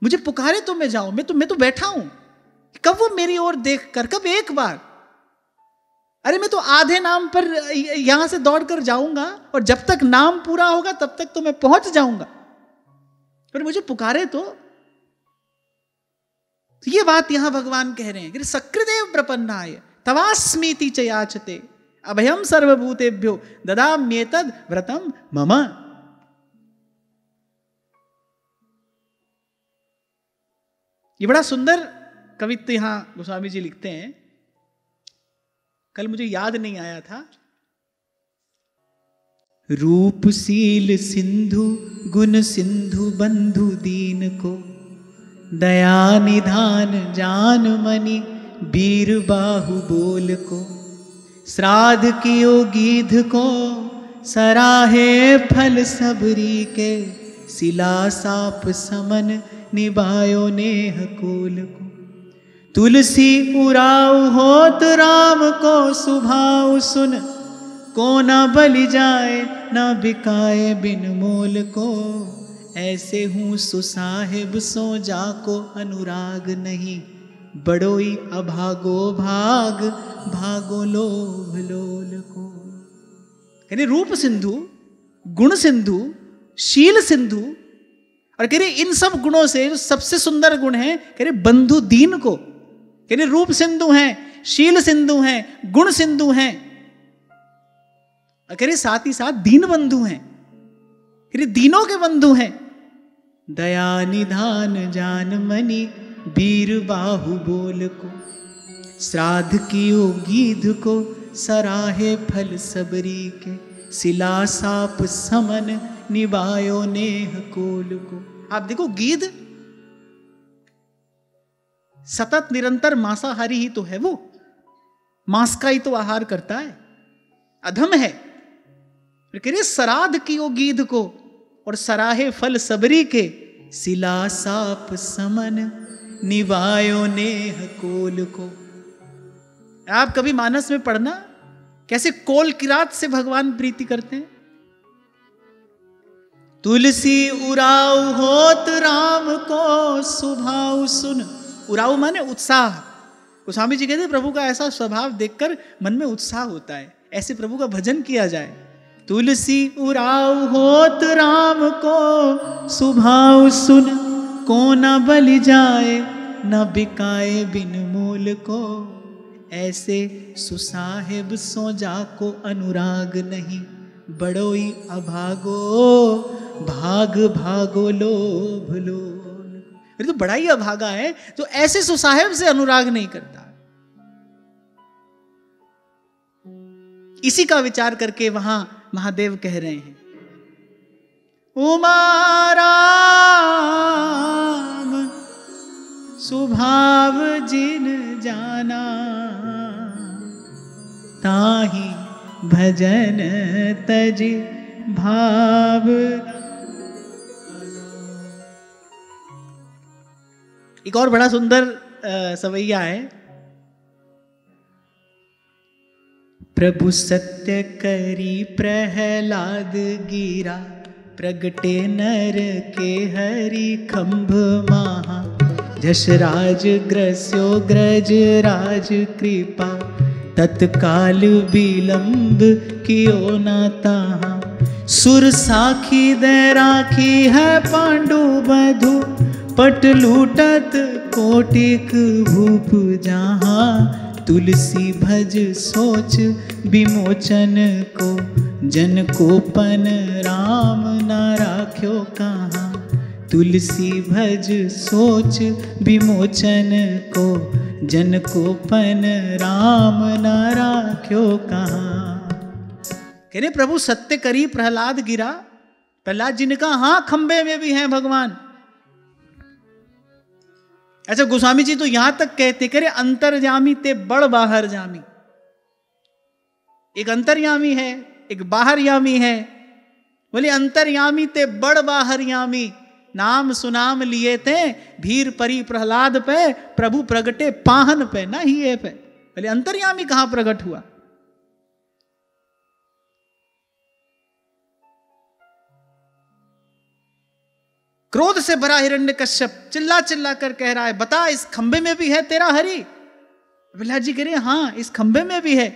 मुझे पुकारे तो मैं जाऊं, मैं तो बैठा हूं। कब वो मेरी ओर देख कर, कब एक बार, अरे मैं तो आधे नाम पर यहां से दौड़कर जाऊंगा और जब तक नाम पूरा होगा तब तक तो मैं पहुंच जाऊंगा, पर मुझे पुकारे तो ये बात यहां भगवान कह रहे हैं कि सकृदेव प्रपन्नाय तवास्मीति च याचते अभयम सर्वभूतेभ्यो ददाम्येतद व्रतम मम। ये बड़ा सुंदर कवित्व यहां गोस्वामी जी लिखते हैं। कल मुझे याद नहीं आया था। रूपशील सिंधु गुण सिंधु बंधु दीन को, दया निधान जान मनि बीर बाहु बोल को, श्राद्ध कियो गीध को सराहे फल सबरी के, शिला साप समन निभायो नेह कोल को, तुलसी उराऊ होत राम को सुभाऊ सुन, को न बलि जाए न बिकाए बिन मोल को, ऐसे हूँ सुसाहिब सो जाको अनुराग नहीं, बड़ोई अभागो भाग भागो लोभ लोल को। यानी रूप सिंधु, गुण सिंधु, शील सिंधु, और कह रहे इन सब गुणों से जो सबसे सुंदर गुण है, कह रहे बंधु दीन को। कह रहे रूप सिंधु हैं, शील सिंधु हैं, गुण सिंधु हैं, और कह रहे साथ ही साथ दीन बंधु हैं, कह रहे दीनों के बंधु हैं। दया निधान जान मनि बीर बाहु बोल को, श्राद्ध कियो गीध को सराहे फल सबरी के, शिला साप समन निभायो नेह कोल को। आप देखो गीध सतत निरंतर मांसाहारी ही तो है, वो मांस का ही तो आहार करता है, अधम है। कह रहे श्राद्ध कियो गीध को और सराहे फल सबरी के, शिला साप समन निभायो नेह कोल को। आप कभी मानस में पढ़ना कैसे कोल किरात से भगवान प्रीति करते हैं। तुलसी उराऊ होत राम को सुभाऊ सुन, उराऊ माने उत्साह, गोस्वामी जी कहते हैं प्रभु का ऐसा स्वभाव देखकर मन में उत्साह होता है, ऐसे प्रभु का भजन किया जाए। तुलसी उराव होत राम को, सुभाव सुन को न बलि जाए, न बिकाए बिन मूल को। ऐसे सुसाहिब सो जाको अनुराग नहीं, बड़ोई अभागो भाग भागो लोभ लोल। ये तो बड़ा ही अभागा है जो ऐसे सुसाहिब से अनुराग नहीं करता। इसी का विचार करके वहां महादेव कह रहे हैं, उमा राम सुभाव जिन जाना, ताहि भजन तज भाव। एक और बड़ा सुंदर सवैया है, प्रभु सत्य करी प्रहलाद गिरा, प्रगटे नर के हरि खंभ महा। जशराज ग्रस्यो ग्रज राज कृपा, तत्काल विलंब कियो न ताहा। सुर साखी दे राखी है पांडु बधु, पट लूटत कोटिक भूप जहाँ। तुलसी भज सोच विमोचन को, जन को पन राम न राख्यो कहाँ। तुलसी भज सोच विमोचन को, जन को पन राम न राख्यो कहाँ। कहने प्रभु सत्य करी प्रहलाद गिरा। प्रहलाद जी ने कहा हाँ खंबे में भी हैं भगवान। अच्छा गोस्वामी जी तो यहां तक कहते करे अंतर्यामी ते बड़ बाहर जामी। एक अंतर्यामी है एक बाहरयामी है। बोले अंतर्यामी ते बड़ बाहरयामी, नाम सुनाम लिए थे भीर परी प्रहलाद पे, प्रभु प्रगटे पाहन पे ना ही पे। बोले अंतर्यामी कहां प्रकट हुआ। क्रोध से भरा हिरण्यकश्यप चिल्ला चिल्ला कर कह रहा है बता इस खंबे में भी है तेरा हरि। प्रहलाद जी कह रहे हैं हाँ इस खंबे में भी है।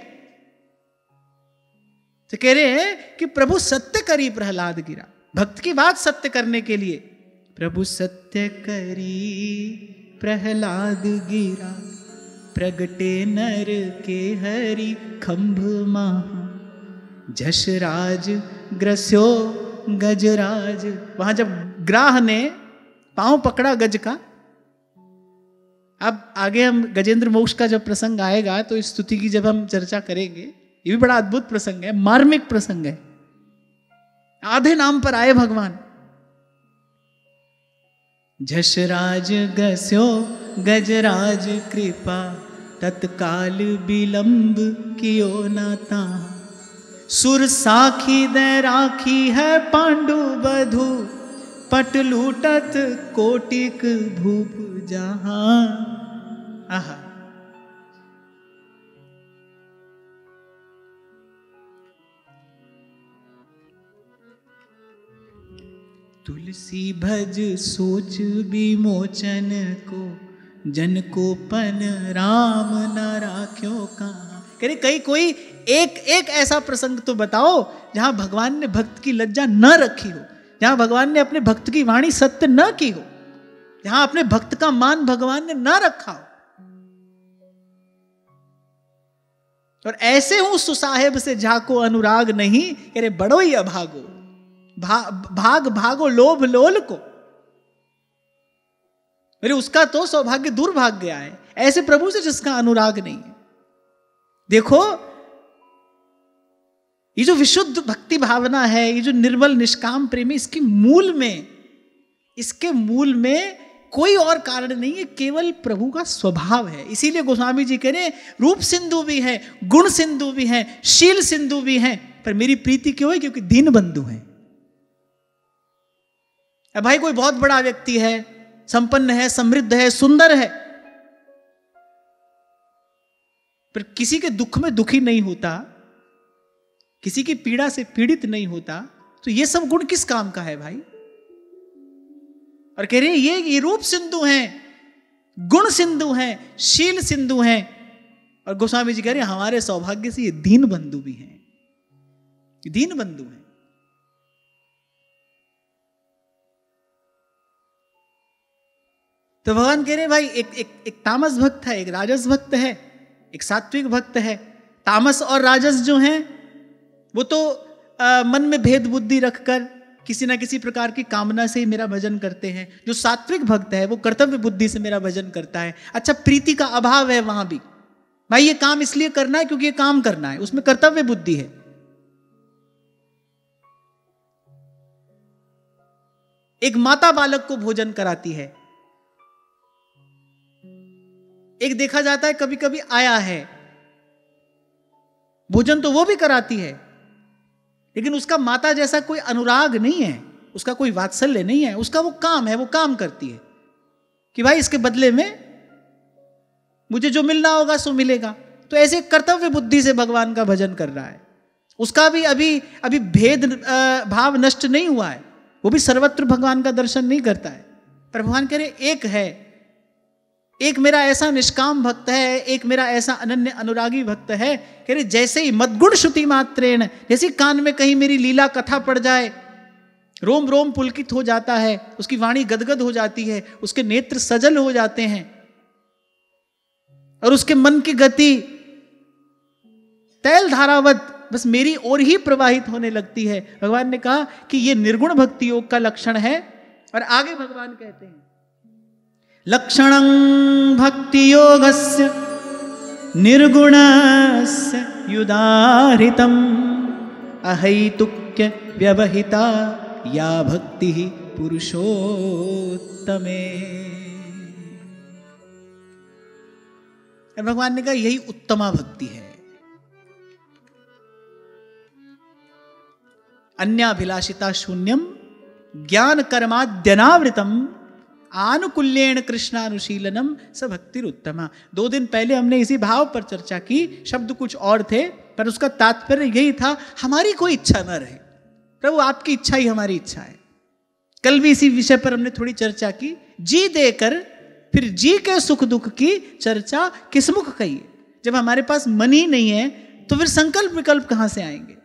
तो कह रहे हैं कि प्रभु सत्य करी प्रहलाद गिरा, भक्त की बात सत्य करने के लिए प्रभु सत्य करी प्रहलाद गिरा, प्रगटे नर के हरि खंभ महा। जशराज ग्रस्यो गजराज, वहां जब ग्राह ने पांव पकड़ा गज का। अब आगे हम गजेंद्र मोक्ष का जब प्रसंग आएगा तो इस स्तुति की जब हम चर्चा करेंगे, ये भी बड़ा अद्भुत प्रसंग है, मार्मिक प्रसंग है। आधे नाम पर आए भगवान। जशराज गस्यो गजराज कृपा, तत्काल विलंब कियो न ताहा। सुर साखी दे राखी है पांडु बधु, पट लूटत कोटिक भूप जहां। आहा तुलसी भज सोच विमोचन को, जन को पन राम न राख्यो कहाँ। कह रहे कहीं कोई एक एक ऐसा प्रसंग तो बताओ जहां भगवान ने भक्त की लज्जा न रखी हो, जहां भगवान ने अपने भक्त की वाणी सत्य न की हो, जहां अपने भक्त का मान भगवान ने न रखा हो। और ऐसे हूं सुसाहेब से जाको अनुराग नहीं, कह रहे बड़ो ही अभागो भाग भागो लोभ लोल को। मेरे उसका तो सौभाग्य दूर भाग गया है ऐसे प्रभु से जिसका अनुराग नहीं है। देखो ये जो विशुद्ध भक्ति भावना है, ये जो निर्मल निष्काम प्रेमी, इसके मूल में कोई और कारण नहीं है, केवल प्रभु का स्वभाव है। इसीलिए गोस्वामी जी कह रहे रूप सिंधु भी है, गुण सिंधु भी है, शील सिंधु भी है, पर मेरी प्रीति क्यों है? क्योंकि दीन बंधु है। अब भाई कोई बहुत बड़ा व्यक्ति है, संपन्न है, समृद्ध है, सुंदर है, पर किसी के दुख में दुखी नहीं होता, किसी की पीड़ा से पीड़ित नहीं होता, तो ये सब गुण किस काम का है भाई? और कह रहे ये रूप सिंधु हैं, गुण सिंधु हैं, शील सिंधु हैं। और गोस्वामी जी कह रहे हैं हमारे सौभाग्य से ये दीन बंधु भी हैं, दीन बंधु हैं। तो भगवान कह रहे हैं भाई एक तामस भक्त है, एक राजस भक्त है, एक सात्विक भक्त है। तामस और राजस जो हैं वो तो मन में भेद बुद्धि रखकर किसी ना किसी प्रकार की कामना से ही मेरा भजन करते हैं। जो सात्विक भक्त है वो कर्तव्य बुद्धि से मेरा भजन करता है। अच्छा, प्रीति का अभाव है वहां भी, भाई ये काम इसलिए करना है क्योंकि ये काम करना है, उसमें कर्तव्य बुद्धि है। एक माता बालक को भोजन कराती है, एक देखा जाता है कभी कभी आया है, भोजन तो वो भी कराती है, लेकिन उसका माता जैसा कोई अनुराग नहीं है, उसका कोई वात्सल्य नहीं है। उसका वो काम है, वो काम करती है कि भाई इसके बदले में मुझे जो मिलना होगा सो मिलेगा। तो ऐसे कर्तव्य बुद्धि से भगवान का भजन कर रहा है। उसका भी अभी भेद भाव नष्ट नहीं हुआ है, वो भी सर्वत्र भगवान का दर्शन नहीं करता है। पर भगवान कह रहे एक है, एक मेरा ऐसा निष्काम भक्त है, एक मेरा ऐसा अनन्य अनुरागी भक्त है। कह रहे जैसे ही मद्गुण श्रुति मात्रेण, जैसे कान में कहीं मेरी लीला कथा पड़ जाए, रोम रोम पुलकित हो जाता है, उसकी वाणी गदगद हो जाती है, उसके नेत्र सजल हो जाते हैं और उसके मन की गति तैल धारावत बस मेरी ओर ही प्रवाहित होने लगती है। भगवान ने कहा कि यह निर्गुण भक्ति योग का लक्षण है। और आगे भगवान कहते हैं लक्षणं भक्ति योगस्य निर्गुणस्य युदारितम् अहैतुक्य व्यवहिता या भक्ति पुरुषोत्तमे। भगवान ने कहा यही उत्तमा भक्ति है। अन्याभिलाषिता शून्यम ज्ञान कर्माद्यनावृतम आनुकूल्येन कृष्णानुशीलनम स भक्तिरुत्तमा। 2 दिन पहले हमने इसी भाव पर चर्चा की, शब्द कुछ और थे पर उसका तात्पर्य यही था हमारी कोई इच्छा न रहे, प्रभु आपकी इच्छा ही हमारी इच्छा है। कल भी इसी विषय पर हमने थोड़ी चर्चा की। जी देकर फिर जी के सुख दुख की चर्चा किस मुख कही। जब हमारे पास मन ही नहीं है तो फिर संकल्प विकल्प कहां से आएंगे।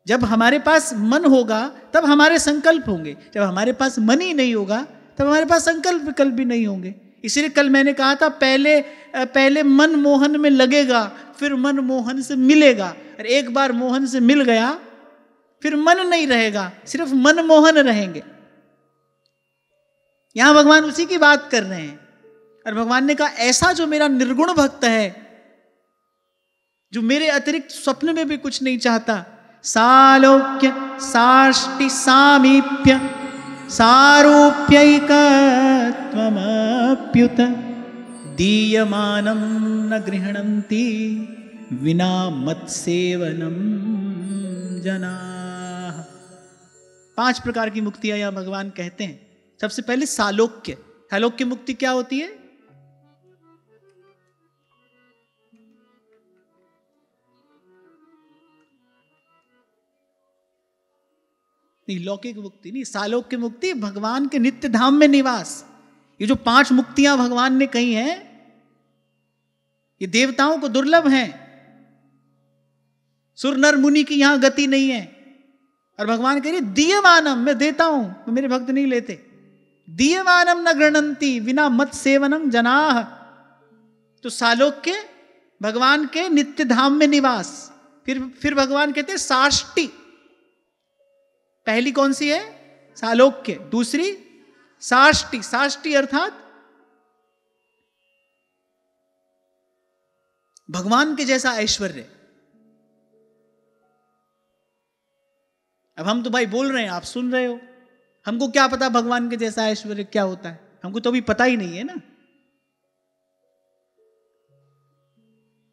जब हमारे पास मन होगा तब हमारे संकल्प होंगे, जब हमारे पास मन ही नहीं होगा तब हमारे पास संकल्प विकल्प भी नहीं होंगे। इसलिए कल मैंने कहा था पहले मन मोहन में लगेगा फिर मन मोहन से मिलेगा, और एक बार मोहन से मिल गया फिर मन नहीं रहेगा, सिर्फ मन मोहन रहेंगे। यहां भगवान उसी की बात कर रहे हैं। और भगवान ने कहा ऐसा जो मेरा निर्गुण भक्त है, जो मेरे अतिरिक्त स्वप्न में भी कुछ नहीं चाहता, सालोक्य साष्टि सामीप्य सारूप्यैकत्वमप्युत दीयमानं न गृह्णन्ति विना मत्सेवनं जनाः। 5 प्रकार की मुक्तियां यहां भगवान कहते हैं। सबसे पहले सालोक्य। सालोक्य मुक्ति क्या होती है? नहीं, लौकिक मुक्ति नहीं, सालोक्य मुक्ति भगवान के नित्य धाम में निवास। ये जो 5 मुक्तियां भगवान ने कही हैं ये देवताओं को दुर्लभ हैं, सुर नर मुनि की यहां गति नहीं है। और भगवान कह रहे दीयमानम, मैं देता हूं, तो मेरे भक्त नहीं लेते। दीयमानम न गृह्णन्ति विना मत सेवनम जनाः। तो सालोक्य भगवान के नित्य धाम में निवास। फिर भगवान कहते हैं साष्टि। पहली कौन सी है? सालोक्य। दूसरी साष्टि। साष्टि अर्थात भगवान के जैसा ऐश्वर्य। अब हम तो भाई बोल रहे हैं, आप सुन रहे हो, हमको क्या पता भगवान के जैसा ऐश्वर्य क्या होता है, हमको तो अभी पता ही नहीं है ना।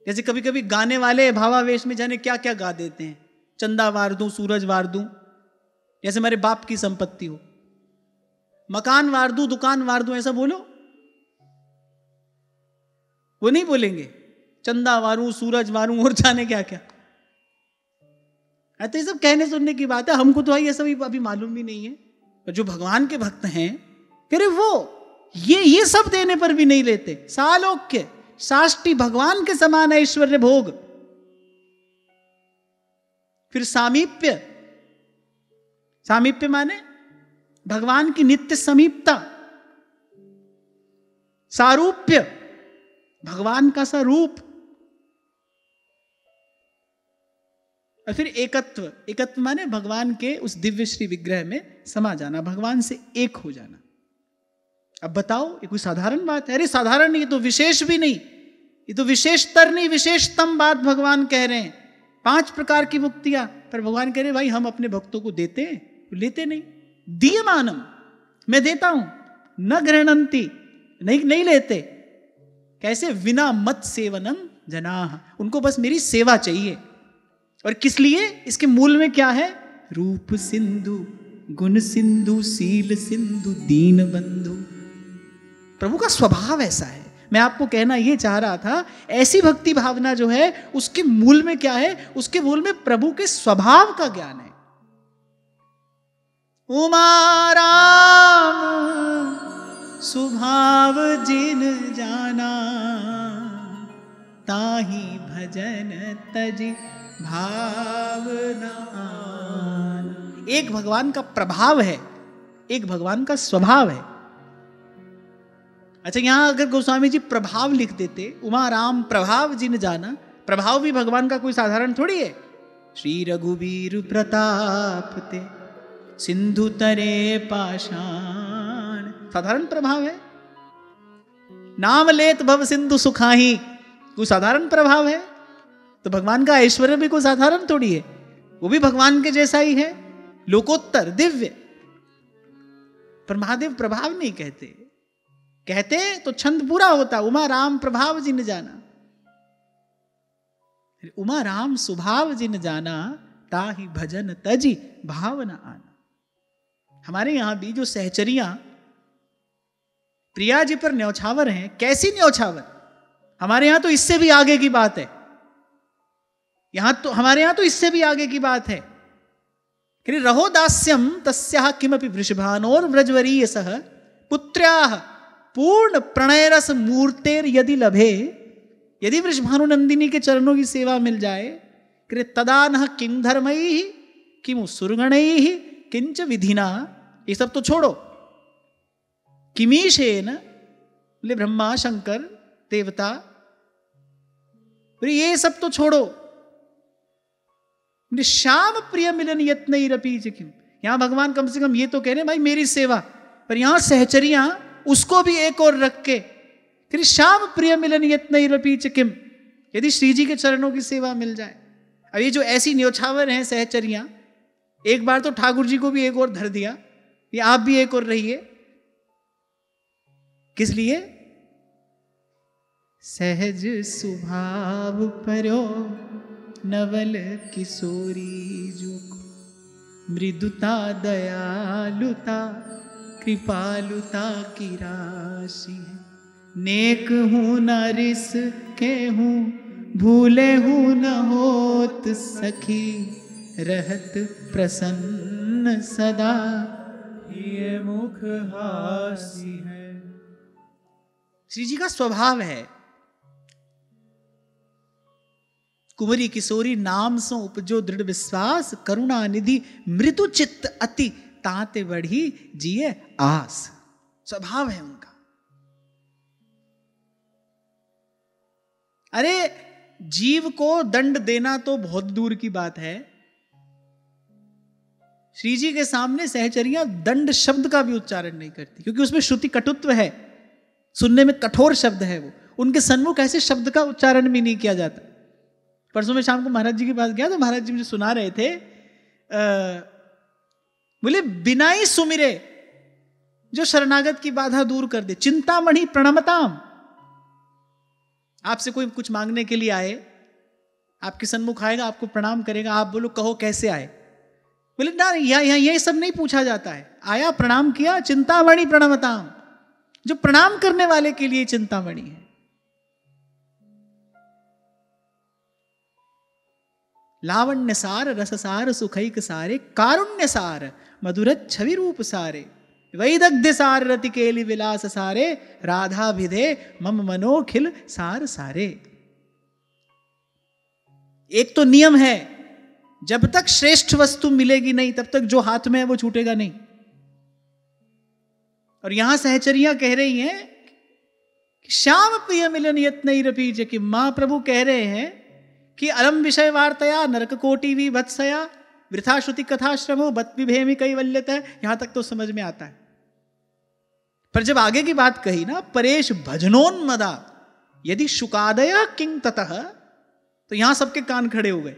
जैसे कभी कभी गाने वाले भावावेश में जाने क्या क्या गा देते हैं, चंदा वार दूं, सूरज वार दूं, जैसे मेरे बाप की संपत्ति हो, मकान वार दूं, दुकान वार दूं, ऐसा बोलो। वो नहीं बोलेंगे, चंदा वारूं, सूरज वारूं और जाने क्या क्या। तो ये सब कहने सुनने की बात है, हमको तो भाई ये सब अभी मालूम भी नहीं है। पर जो भगवान के भक्त हैं कह रहे वो ये सब देने पर भी नहीं लेते। सालोक्य, साष्टी, भगवान के समान ऐश्वर्य भोग। फिर सामीप्य, सामीप्य माने भगवान की नित्य समीपता। सारूप्य, भगवान का सा रूप। और फिर एकत्व, एकत्व माने भगवान के उस दिव्य श्री विग्रह में समा जाना, भगवान से एक हो जाना। अब बताओ, ये कोई साधारण बात है? अरे साधारण नहीं, ये तो विशेष भी नहीं, ये तो विशेषतर नहीं, विशेषतम बात भगवान कह रहे हैं। 5 प्रकार की मुक्तियां, पर भगवान कह रहे भाई हम अपने भक्तों को देते हैं, लेते नहीं। दीयमानम, मैं देता हूं, न गृह्णन्ति, नहीं लेते। कैसे? विना मत सेवनम जनाः, उनको बस मेरी सेवा चाहिए। और किस लिए? इसके मूल में क्या है? रूप सिंधु, गुण सिंधु, शील सिंधु, दीन बंधु। प्रभु का स्वभाव ऐसा है। मैं आपको कहना ये चाह रहा था, ऐसी भक्ति भावना जो है उसके मूल में क्या है? उसके मूल में प्रभु के स्वभाव का ज्ञान है। उमा राम स्वभाव जिन जाना, ताहि भजन तज भावना। एक भगवान का प्रभाव है, एक भगवान का स्वभाव है। अच्छा, यहां अगर गोस्वामी जी प्रभाव लिख देते, उमा राम प्रभाव जिन जाना, प्रभाव भी भगवान का कोई साधारण थोड़ी है। श्री रघुवीर प्रताप ते सिंधु तरे पाषाण, साधारण प्रभाव है। नाम लेत भव सिंधु सुखाही, कोई साधारण प्रभाव है। तो भगवान का ऐश्वर्य भी कोई साधारण थोड़ी है, वो भी भगवान के जैसा ही है, लोकोत्तर दिव्य। पर महादेव प्रभाव नहीं कहते, कहते तो छंद पूरा होता, उमा राम प्रभाव जिन जाना। उमा राम स्वभाव जिन जाना, ताहि भजन तजी भावना आना। हमारे यहां भी जो सहचरियां प्रिया जी पर न्यौछावर हैं, कैसी न्यौछावर! हमारे यहां तो इससे भी आगे की बात है। हमारे यहां तो इससे भी आगे की बात है। रहो दास्यम तस्याः किमपि वृषभानोर व्रजवरीय सह पुत्र्याः पूर्ण प्रणयरस मूर्तेर यदि लभे। यदि वृषभानु नंदिनी के चरणों की सेवा मिल जाए, तदा न किं धर्मैः किमु सुरगणैः किंच विधिना। ये सब तो छोड़ो, किमीशेन, बोले ब्रह्मा शंकर देवता, ये सब तो छोड़ो। श्याम प्रिय मिलन यत्नैरपि किम। यहां भगवान कम से कम ये तो कह रहे भाई मेरी सेवा, पर यहां सहचरियां उसको भी एक और रख के, श्याम प्रिय मिलन यत्नैरपि किम, यदि श्री जी के चरणों की सेवा मिल जाए। अब ये जो ऐसी न्योछावर हैं सहचरियां, एक बार तो ठाकुर जी को भी एक और धर दिया, ये आप भी एक और रहिए। किस लिए? सहज स्वभाव परो नवल किशोरी जुक, मृदुता दयालुता कृपालुता की राशि। नेक हूं न रिस के हूं, भूले हूं न होत सखी, रहत प्रसन्न सदा ये मुख हासी है। श्री जी का स्वभाव है। कुंवरी किशोरी नाम सो उपजो दृढ़ विश्वास, करुणा निधि मृदु चित्त अति, ताते बढ़ी जिए आस। स्वभाव है उनका। अरे जीव को दंड देना तो बहुत दूर की बात है, श्री जी के सामने सहचरियां दंड शब्द का भी उच्चारण नहीं करती, क्योंकि उसमें श्रुति कटुत्व है, सुनने में कठोर शब्द है। वो उनके सन्मुख ऐसे शब्द का उच्चारण भी नहीं किया जाता। परसों में शाम को महाराज जी के पास गया तो महाराज जी मुझे सुना रहे थे, बोले बिना ही सुमिरे जो शरणागत की बाधा दूर कर दे, चिंतामणि प्रणमताम। आपसे कोई कुछ मांगने के लिए आए, आपके सन्मुख आएगा, आपको प्रणाम करेगा, आप बोलो कहो कैसे आए, बोले ना यहाँ ये सब नहीं पूछा जाता है। आया, प्रणाम किया, चिंतामणि प्रणमताम। जो प्रणाम करने वाले के लिए चिंतामणि है। लावण्य सार रस सार सुखैक सारे, कारुण्य सार मधुर छवि रूप सारे, वैदग्ध सार रति केलि विलास सारे, राधा विधे मम मनोखिल सार सारे। एक तो नियम है, जब तक श्रेष्ठ वस्तु मिलेगी नहीं तब तक जो हाथ में है वो छूटेगा नहीं। और यहां सहचरियां कह रही हैं श्याम प्रिय मिलन यत्न कि महाप्रभु कह रहे हैं कि अलम विषय वार्तया नरक कोटि विभत्सया वृथा श्रुति कथाश्रमो बत विभेमि कैवल्यत। यहां तक तो समझ में आता है, पर जब आगे की बात कही ना, परेश भजनोन्मदा यदि शुकादया किंग ततः, तो यहां सबके कान खड़े हो गए।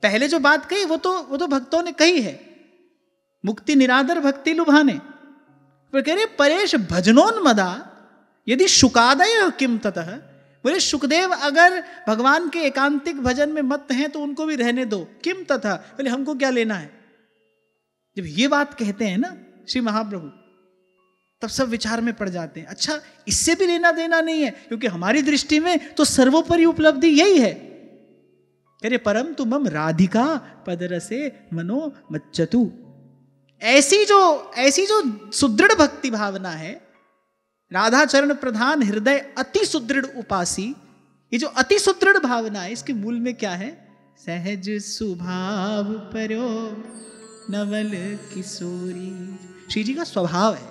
पहले जो बात कही वो तो भक्तों ने कही है, मुक्ति निरादर भक्ति लुभाने। वो कह रहे परेश भजनोन्मदा यदि शुकादय किम ततः, बोले सुखदेव अगर भगवान के एकांतिक भजन में मत हैं तो उनको भी रहने दो, किम तथा, बोले हमको क्या लेना है। जब ये बात कहते हैं ना श्री महाप्रभु, तब सब विचार में पड़ जाते हैं, अच्छा इससे भी लेना देना नहीं है, क्योंकि हमारी दृष्टि में तो सर्वोपरि उपलब्धि यही है। अरे परम तुम राधिका पदरसे मनो मच्चतु। ऐसी जो सुदृढ़ भक्ति भावना है, राधा चरण प्रधान हृदय अति सुदृढ़ उपासी, ये जो अति सुदृढ़ भावना है इसके मूल में क्या है, सहज सुभाव परो नवल किशोरी। श्री जी का स्वभाव है।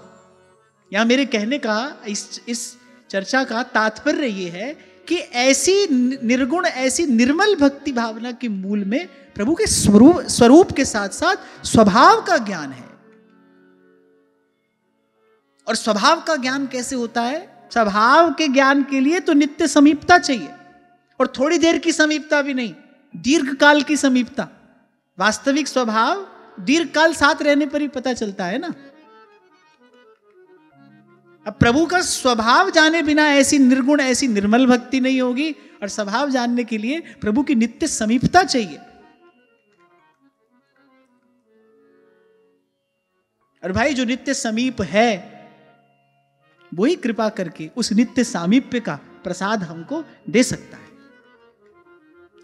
यहां मेरे कहने का इस चर्चा का तात्पर्य ये है कि ऐसी निर्गुण ऐसी निर्मल भक्ति भावना के मूल में प्रभु के स्वरूप के साथ साथ स्वभाव का ज्ञान है। और स्वभाव का ज्ञान कैसे होता है, स्वभाव के ज्ञान के लिए तो नित्य समीपता चाहिए, और थोड़ी देर की समीपता भी नहीं, दीर्घ काल की समीपता। वास्तविक स्वभाव दीर्घ काल साथ रहने पर ही पता चलता है ना। अब प्रभु का स्वभाव जाने बिना ऐसी निर्गुण ऐसी निर्मल भक्ति नहीं होगी, और स्वभाव जानने के लिए प्रभु की नित्य समीपता चाहिए। और भाई जो नित्य समीप है वही कृपा करके उस नित्य सामीप्य का प्रसाद हमको दे सकता है।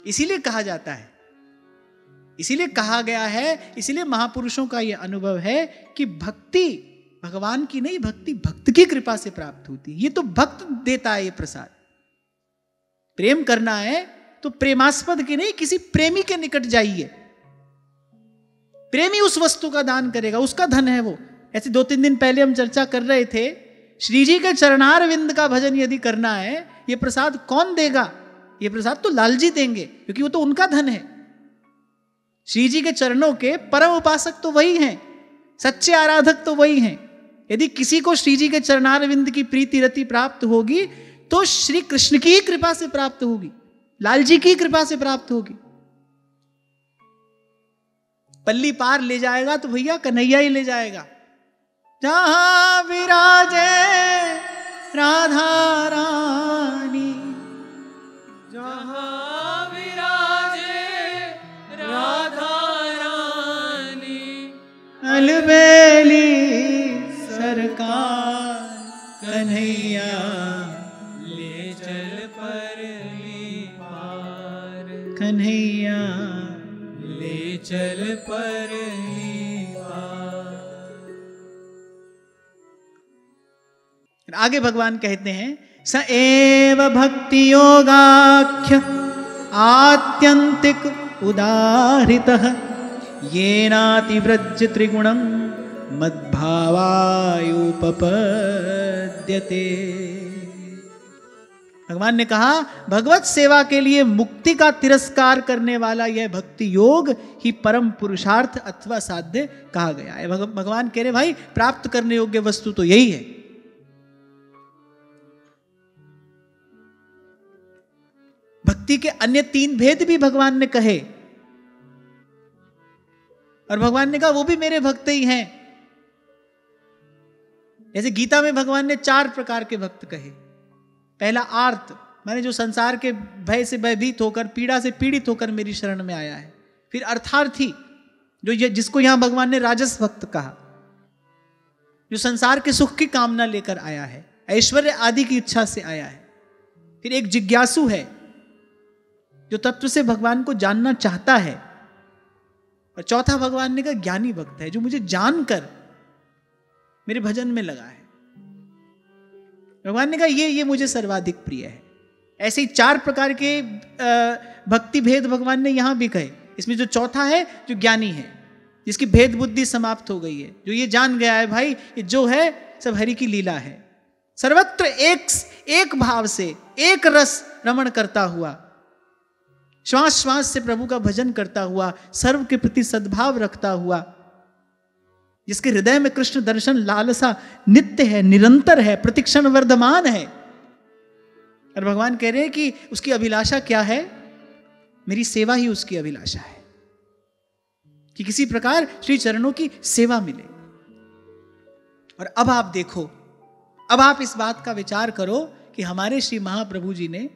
इसीलिए कहा जाता है, इसीलिए कहा गया है, इसीलिए महापुरुषों का यह अनुभव है कि भक्ति भगवान की नहीं, भक्ति भक्त की कृपा से प्राप्त होती है। ये तो भक्त देता है ये प्रसाद। प्रेम करना है तो प्रेमास्पद की नहीं, किसी प्रेमी के निकट जाइए। प्रेमी उस वस्तु का दान करेगा, उसका धन है वो। ऐसे 2-3 दिन पहले हम चर्चा कर रहे थे, श्री जी के चरणार विंद का भजन यदि करना है, ये प्रसाद कौन देगा? ये प्रसाद तो लाल जी देंगे, क्योंकि वो तो उनका धन है। श्री जी के चरणों के परम उपासक तो वही हैं, सच्चे आराधक तो वही हैं। यदि किसी को श्री जी के चरणार विंद की प्रीति रति प्राप्त होगी तो श्री कृष्ण की कृपा से प्राप्त होगी, लाल जी की कृपा से प्राप्त होगी। पल्ली पार ले जाएगा तो भैया कन्हैया ही ले जाएगा। जहां विराजे राधा रानी, जहां विराजे राधा रानी, अलबेली सरकार कन्हैया ले चल परली पार, कन्हैया ले चल परली पार। आगे भगवान कहते हैं, स एव भक्ति योगाख्य आत्यंतिक उदाहृतः येनाति व्रज त्रिगुणं मद्भावायुपपद्यते। भगवान ने कहा भगवत सेवा के लिए मुक्ति का तिरस्कार करने वाला यह भक्ति योग ही परम पुरुषार्थ अथवा साध्य कहा गया है। भगवान कह रहे भाई प्राप्त करने योग्य वस्तु तो यही है। भक्ति के अन्य 3 भेद भी भगवान ने कहे, और भगवान ने कहा वो भी मेरे भक्त ही हैं। जैसे गीता में भगवान ने 4 प्रकार के भक्त कहे। पहला आर्त, माने जो संसार के भय से भयभीत होकर पीड़ा से पीड़ित होकर मेरी शरण में आया है। फिर अर्थार्थी, जिसको यहां भगवान ने राजस भक्त कहा, जो संसार के सुख की कामना लेकर आया है, ऐश्वर्य आदि की इच्छा से आया है। फिर एक जिज्ञासु है जो तत्व से भगवान को जानना चाहता है। और चौथा भगवान ने कहा ज्ञानी भक्त है, जो मुझे जानकर मेरे भजन में लगा है। भगवान ने कहा ये मुझे सर्वाधिक प्रिय है। ऐसे ही 4 प्रकार के भक्ति भेद भगवान ने यहां भी कहे। इसमें जो चौथा है, जो ज्ञानी है, जिसकी भेद बुद्धि समाप्त हो गई है, जो ये जान गया है भाई ये जो है सब हरि की लीला है, सर्वत्र एक भाव से एक रस रमण करता हुआ, श्वास श्वास से प्रभु का भजन करता हुआ, सर्व के प्रति सद्भाव रखता हुआ, जिसके हृदय में कृष्ण दर्शन लालसा नित्य है, निरंतर है, प्रतिक्षण वर्धमान है। और भगवान कह रहे हैं कि उसकी अभिलाषा क्या है? मेरी सेवा ही उसकी अभिलाषा है, कि किसी प्रकार श्री चरणों की सेवा मिले। और अब आप देखो, अब आप इस बात का विचार करो कि हमारे श्री महाप्रभु जी ने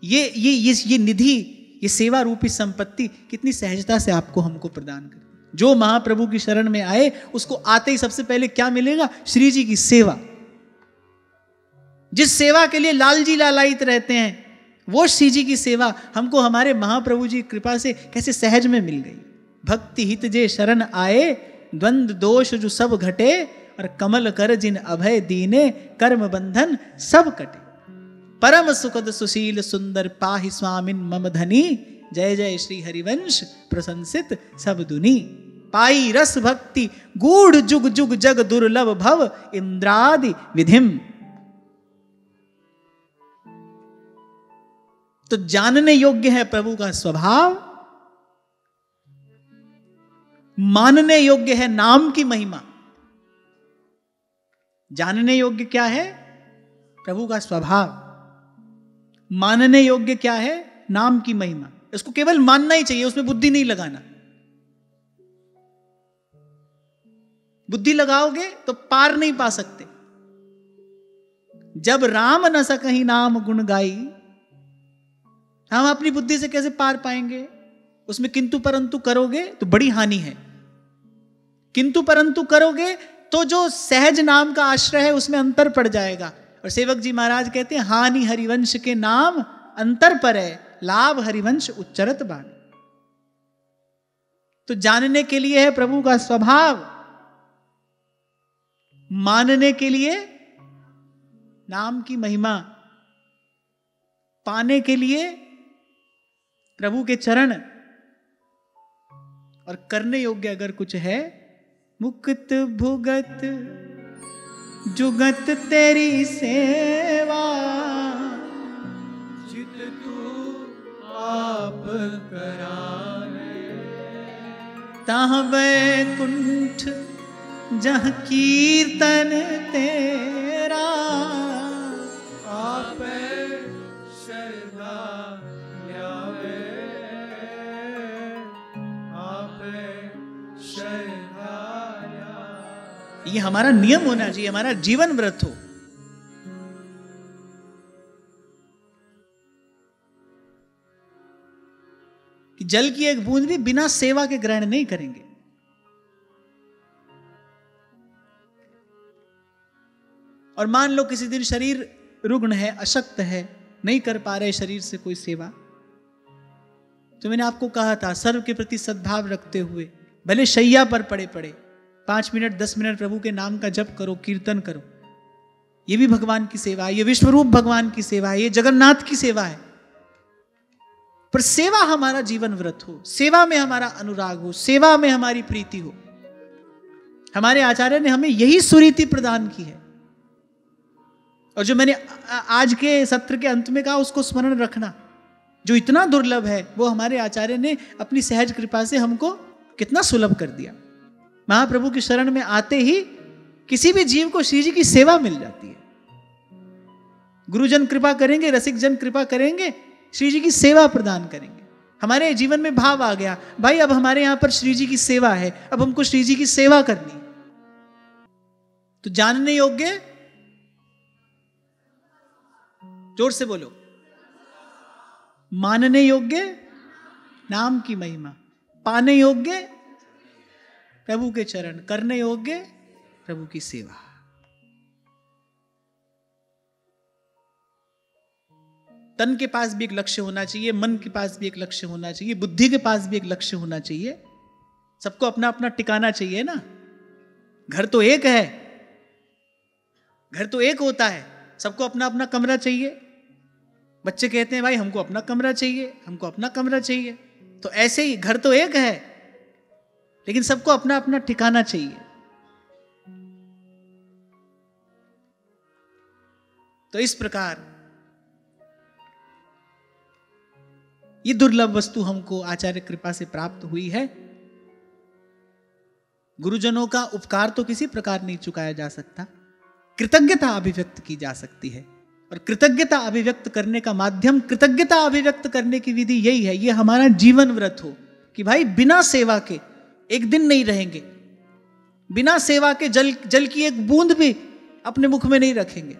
ये निधि, ये सेवा रूपी संपत्ति कितनी सहजता से आपको हमको प्रदान कर। जो महाप्रभु की शरण में आए उसको आते ही सबसे पहले क्या मिलेगा? श्री जी की सेवा। जिस सेवा के लिए लाल जी लालायित रहते हैं, वो श्री जी की सेवा हमको हमारे महाप्रभु जी की कृपा से कैसे सहज में मिल गई। भक्ति हित जे शरण आए, द्वंद्व दोष जो सब घटे, और कमल कर जिन अभय दीने, कर्म बंधन सब कटे। परम सुखद सुशील सुंदर पाहि स्वामिन मम धनी, जय जय श्री हरिवंश प्रशंसित सब दुनी। पाई रस भक्ति गूढ़ जुग जुग जग दुर्लभ भव, इंद्रादि विधिम। तो जानने योग्य है प्रभु का स्वभाव, मानने योग्य है नाम की महिमा। जानने योग्य क्या है? प्रभु का स्वभाव। मानने योग्य क्या है? नाम की महिमा। इसको केवल मानना ही चाहिए, उसमें बुद्धि नहीं लगाना। बुद्धि लगाओगे तो पार नहीं पा सकते। जब राम न सकहि नाम गुण गाई, हम अपनी बुद्धि से कैसे पार पाएंगे? उसमें किंतु परंतु करोगे तो बड़ी हानि है। किंतु परंतु करोगे तो जो सहज नाम का आश्रय है उसमें अंतर पड़ जाएगा। और सेवक जी महाराज कहते हैं, हानि हरिवंश के नाम अंतर पर है, लाभ हरिवंश उच्चरत बाण। तो जानने के लिए है प्रभु का स्वभाव, मानने के लिए नाम की महिमा, पाने के लिए प्रभु के चरण, और करने योग्य अगर कुछ है, मुक्त भुगत जुगत तेरी सेवा, जित तू आप करावे, ताह बैकुंठ जह कीर्तन तेरा, आप श्रद्धा ल्यावे, आप श्रद्धा ल्यावे। ये हमारा नियम होना चाहिए, हमारा जीवन व्रत हो। कि जल की एक बूंद भी बिना सेवा के ग्रहण नहीं करेंगे। और मान लो किसी दिन शरीर रुग्ण है, अशक्त है, नहीं कर पा रहे शरीर से कोई सेवा, तो मैंने आपको कहा था सर्व के प्रति सद्भाव रखते हुए भले शैया पर पड़े 5 मिनट 10 मिनट प्रभु के नाम का जप करो, कीर्तन करो। ये भी भगवान की सेवा है, ये विश्वरूप भगवान की सेवा है, ये जगन्नाथ की सेवा है। पर सेवा हमारा जीवन व्रत हो, सेवा में हमारा अनुराग हो, सेवा में हमारी प्रीति हो। हमारे आचार्य ने हमें यही सुरीति प्रदान की है। और जो मैंने आज के सत्र के अंत में कहा, उसको स्मरण रखना। जो इतना दुर्लभ है वो हमारे आचार्य ने अपनी सहज कृपा से हमको कितना सुलभ कर दिया। महाप्रभु की शरण में आते ही किसी भी जीव को श्री जी की सेवा मिल जाती है। गुरुजन कृपा करेंगे, रसिक जन कृपा करेंगे, श्री जी की सेवा प्रदान करेंगे। हमारे जीवन में भाव आ गया, भाई अब हमारे यहां पर श्री जी की सेवा है, अब हमको श्री जी की सेवा करनी। तो जानने योग्य, जोर से बोलो, मानने योग्य नाम की महिमा, पाने योग्य प्रभु के चरण, करने योग्य प्रभु की सेवा। तन के पास भी एक लक्ष्य होना चाहिए, मन के पास भी एक लक्ष्य होना चाहिए, बुद्धि के पास भी एक लक्ष्य होना चाहिए। सबको अपना अपना टिकाना चाहिए ना। घर तो एक है, घर तो एक होता है, सबको अपना अपना कमरा चाहिए। बच्चे कहते हैं भाई हमको अपना कमरा चाहिए, हमको अपना कमरा चाहिए। तो ऐसे ही घर तो एक है, लेकिन सबको अपना अपना ठिकाना चाहिए। तो इस प्रकार ये दुर्लभ वस्तु हमको आचार्य कृपा से प्राप्त हुई है। गुरुजनों का उपकार तो किसी प्रकार नहीं चुकाया जा सकता, कृतज्ञता अभिव्यक्त की जा सकती है। और कृतज्ञता अभिव्यक्त करने का माध्यम, कृतज्ञता अभिव्यक्त करने की विधि यही है, ये हमारा जीवन व्रत हो कि भाई बिना सेवा के एक दिन नहीं रहेंगे, बिना सेवा के जल की एक बूंद भी अपने मुख में नहीं रखेंगे।